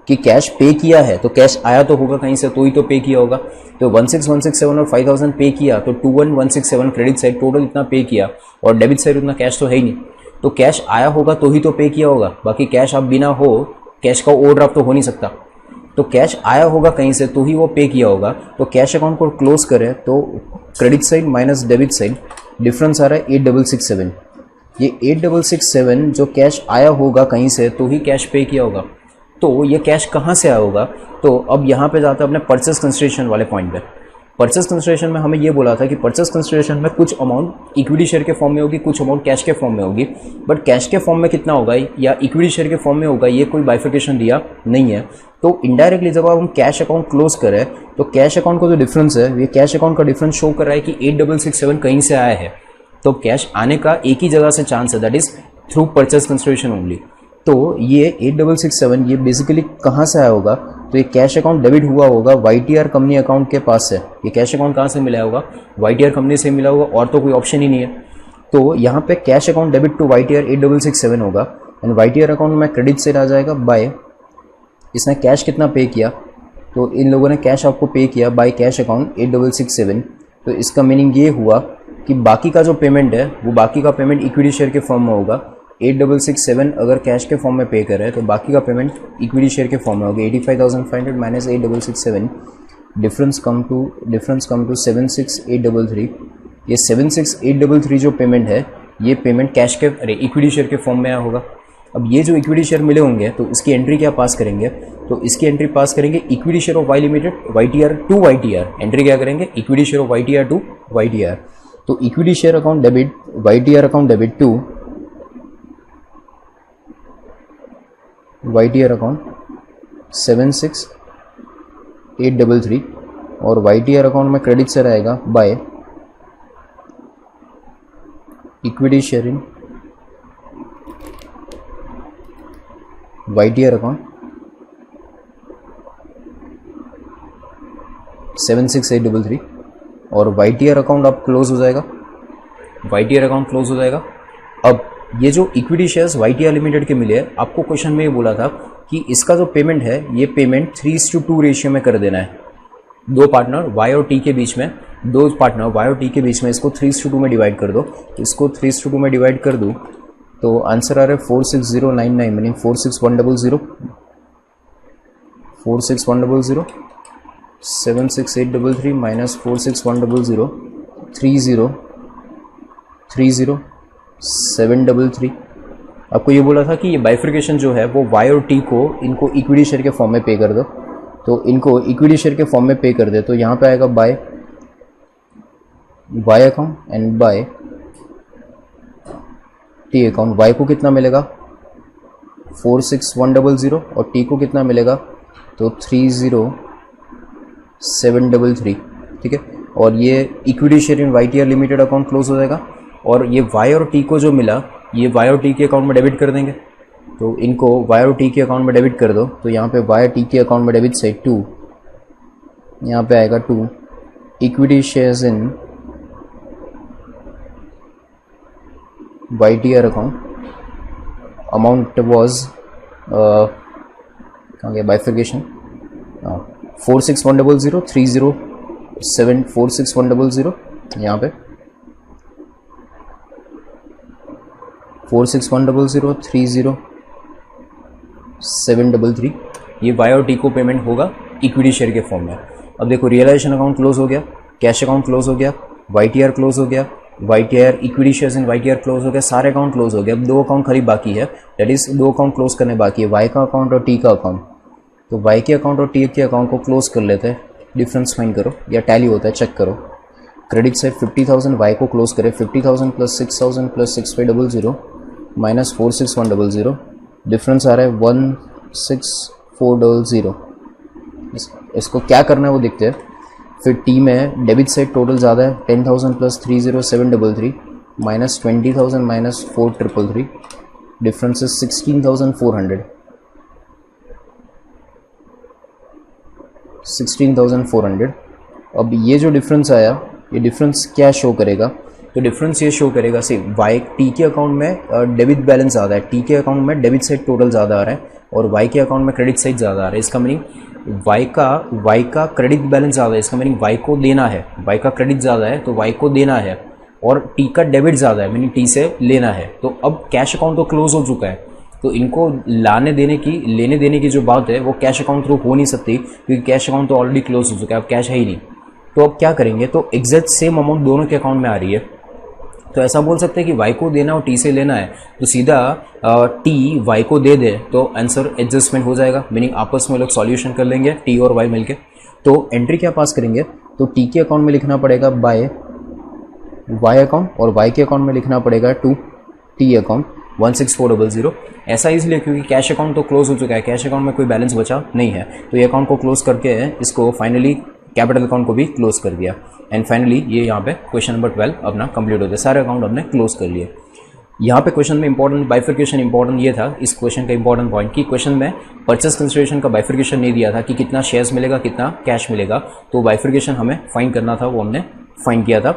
कि कैश पे किया है तो कैश आया तो होगा कहीं से, तो ही तो पे किया होगा। तो 16167 और 5,000 पे किया तो 21,167 क्रेडिट साइड टोटल इतना पे किया और डेबिट साइड उतना कैश तो है ही नहीं, तो कैश आया होगा तो ही तो पे किया होगा। बाकी कैश आप बिना हो, कैश का ओवरड्राफ्ट तो हो नहीं सकता, तो कैश आया होगा कहीं से तो ही वो पे किया होगा। तो कैश अकाउंट को क्लोज करें तो credit side minus debit side difference आ रहा है 8667। ये 8667 जो कैश आया होगा कहीं से तो ही कैश पे किया होगा। तो ये कैश कहाँ से आया होगा? तो अब यहाँ पे जाता है अपने परचेस कंसिडरेशन वाले पॉइंट पे। परचेस कंसिडरेशन में हमें ये बोला था कि परचेस कंसिडरेशन में कुछ अमाउंट इक्विटी शेयर के फॉर्म में होगी, कुछ अमाउंट कैश के फॉर्म में होगी, बट कैश के फॉर्म में कितना होगा या इक्विटी शेयर के फॉर्म में होगा ये कोई बाइफिकेशन दिया नहीं है। तो इनडायरेक्टली जब हम कैश अकाउंट क्लोज करें तो कैश अकाउंट का जो डिफरेंस है ये कैश अकाउंट का डिफरेंस शो कर रहा है कि 8667 कहीं से आया है, तो कैश आने का एक ही जगह से चांस है, that is through purchase consideration only. तो ये 8667 ये बेसिकली कहाँ से आया होगा? तो ये कैश अकाउंट डेबिट हुआ होगा YTR कंपनी अकाउंट के पास से। ये कैश अकाउंट कहाँ से मिला होगा? YTR कंपनी से मिला होगा, और तो कोई ऑप्शन ही नहीं है। तो यहाँ पे cash account debit to YTR 8667 होगा एंड YTR अकाउंट में क्रेडिट से आ जाएगा बाय, इसने कैश कितना पे किया तो इन लोगों ने कैश आपको पे किया बाय कैश अकाउंट 8667। तो इसका मीनिंग ये हुआ कि बाकी का जो पेमेंट है वो बाकी का पेमेंट इक्विटी शेयर के फॉर्म में होगा। 8667 अगर कैश के फॉर्म में पे कर रहे हैं तो बाकी का पेमेंट इक्विटी शेयर के फॉर्म में होगा। 85,500 माइनस 8667 डिफरेंस कम टू 76,833। ये 76,833 जो पेमेंट है ये पेमेंट कैश के इक्विटी शेयर के फॉर्म में आया होगा। अब ये जो इक्विटी शेयर मिले होंगे तो इसकी एंट्री क्या पास करेंगे? तो इसकी एंट्री पास करेंगे equity share of Y limited YTR to YTR। Entry क्या करेंगे? Equity share of YTR to YTR। तो equity share account debit YTR account debit to YTR account 76,833 और YTR अकाउंट में क्रेडिट से रहेगा by equity share in YTR account 76,833 और YTR अकाउंट अब क्लोज हो जाएगा, YTR अकाउंट क्लोज हो जाएगा। अब ये जो इक्विटी शेयर्स YTR लिमिटेड के मिले हैं, आपको क्वेश्चन में ये बोला था कि इसका जो पेमेंट है ये पेमेंट 3:2 रेशियो में कर देना है। दो पार्टनर Y और T के बीच में, दो पार्टनर Y और T के बीच में इसको 3:2 में डिवाइड कर दो। तो इसको 3:2 में डिवाइड कर दूँ तो आंसर आ रहा है 46099 मीनिंग 46100, 46100 76,833 माइनस 46100 30,733। आपको ये बोला था कि ये बाइफर्केशन जो है वो Y और T को इनको इक्विटी शेयर के फॉर्म में पे कर दो, तो इनको इक्विटी शेयर के फॉर्म में पे कर दे तो यहाँ पे आएगा by Y account and by T account. Y को कितना मिलेगा 46100 और T को कितना मिलेगा तो 30,733, ठीक है। और ये equity share in YTR limited account close हो जाएगा और ये Y और T को जो मिला ये Y और T के अकाउंट में डेबिट कर देंगे। तो इनको Y और T के अकाउंट में डेबिट कर दो तो यहाँ पे Y T के अकाउंट में डेबिट से 2, यहाँ पे आएगा 2 equity shares in YTR account. Amount was कहाँ गया बाइफर्केशन 46100 307 46100 यहाँ पे 46100 30733 ये Y और T को पेमेंट होगा इक्विटी शेयर के फॉर्म में। अब देखो रियलाइजेशन अकाउंट क्लोज हो गया, कैश अकाउंट क्लोज हो गया, YTR क्लोज हो गया, YTR equity shares in YTR close हो गया, सारे अकाउंट क्लोज हो गया। अब दो अकाउंट खाली बाकी है, दैट इज दो अकाउंट क्लोज करने बाकी है, Y का अकाउंट और T का अकाउंट। तो वाई के अकाउंट और टी के अकाउंट को क्लोज कर लेते हैं, डिफरेंस फाइंड करो या टैली होता है चेक करो। क्रेडिट साइड 50,000 वाई को क्लोज करें, 50,000 प्लस 6,000 प्लस 6500 माइनस 46100, डिफरेंस आ रहा है 16400। इसको क्या करना है वो देखते हैं। फिर टी में डेबिट साइड टोटल ज़्यादा है, 10,000 प्लस 30733 माइनस 20,000 माइनस 4333, डिफरेंस है 16,400। 16,400। अब ये जो डिफरेंस आया, ये डिफरेंस क्या शो करेगा? तो डिफरेंस ये शो करेगा सिर्फ वाई टी के अकाउंट में डेबिट बैलेंस ज़्यादा है, टी के अकाउंट में डेबिट साइड टोटल ज़्यादा आ रहा है और वाई के अकाउंट में क्रेडिट साइड ज़्यादा आ रहा है। इसका मीनिंग वाई का क्रेडिट बैलेंस ज़्यादा है, इसका मीनिंग वाई को देना है। वाई का क्रेडिट ज़्यादा है तो वाई को देना है, और टी का डेबिट ज़्यादा है मीनिंग टी से लेना है। तो अब कैश अकाउंट तो क्लोज हो चुका है, तो इनको लेने देने की जो बात है वो कैश अकाउंट थ्रू हो नहीं सकती, क्योंकि कैश अकाउंट तो ऑलरेडी क्लोज हो चुका है, अब कैश है ही नहीं। तो अब क्या करेंगे? तो एग्जैक्ट सेम अमाउंट दोनों के अकाउंट में आ रही है, तो ऐसा बोल सकते हैं कि वाई को देना और टी से लेना है, तो सीधा टी वाई को दे दे तो आंसर एडजस्टमेंट हो जाएगा, मीनिंग आपस में लोग सॉल्यूशन कर लेंगे टी और वाई मिलके। तो एंट्री क्या पास करेंगे? तो टी के अकाउंट में लिखना पड़ेगा बाय वाई अकाउंट और वाई के अकाउंट में लिखना पड़ेगा टू टी अकाउंट 16400। ऐसा इसलिए क्योंकि कैश अकाउंट तो क्लोज हो चुका है, कैश अकाउंट में कोई बैलेंस बचा नहीं है, तो ये अकाउंट को क्लोज करके इसको फाइनली कैपिटल अकाउंट को भी क्लोज कर दिया। एंड फाइनली ये यहाँ पे क्वेश्चन नंबर 12 अपना कंप्लीट हो गया, सारे अकाउंट हमने क्लोज कर लिए। यहाँ पे क्वेश्चन में इंपॉर्टेंट बाइफिकेशन इंपॉर्टेंट ये था, इस क्वेश्चन का इंपॉर्टेंट पॉइंट कि क्वेश्चन में परचेस कंसिडरेशन का बाइफिकेशन नहीं दिया था कि कितना शेयर्स मिलेगा कितना कैश मिलेगा, तो बाइफिकेशन हमें फाइंड करना था, वो हमने फाइंड किया था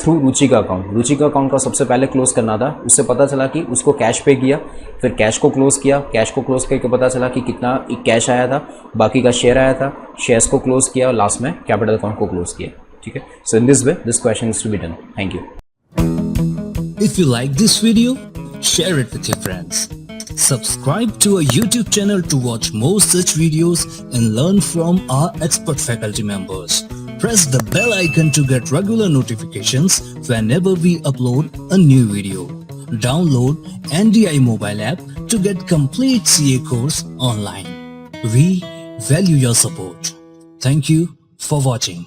थ्रू रुचि का अकाउंट। रुचि का अकाउंट का सबसे पहले क्लोज करना था, उससे पता चला कि उसको कैश पे किया, फिर कैश को क्लोज किया, कैश को क्लोज करके पता चला कि कितना कैश आया था, बाकी का शेयर आया था, शेयर्स को क्लोज किया और लास्ट में कैपिटल अकाउंट को क्लोज किया। ठीक है, so in this way this question is to be done. Thank you. If you like this video, share it with your friends. Subscribe to our YouTube channel to watch more such videos and learn from our expert faculty members. Press the bell icon to get regular notifications whenever we upload a new video. Download NDI mobile app to get complete CA course online. We value your support. Thank you for watching.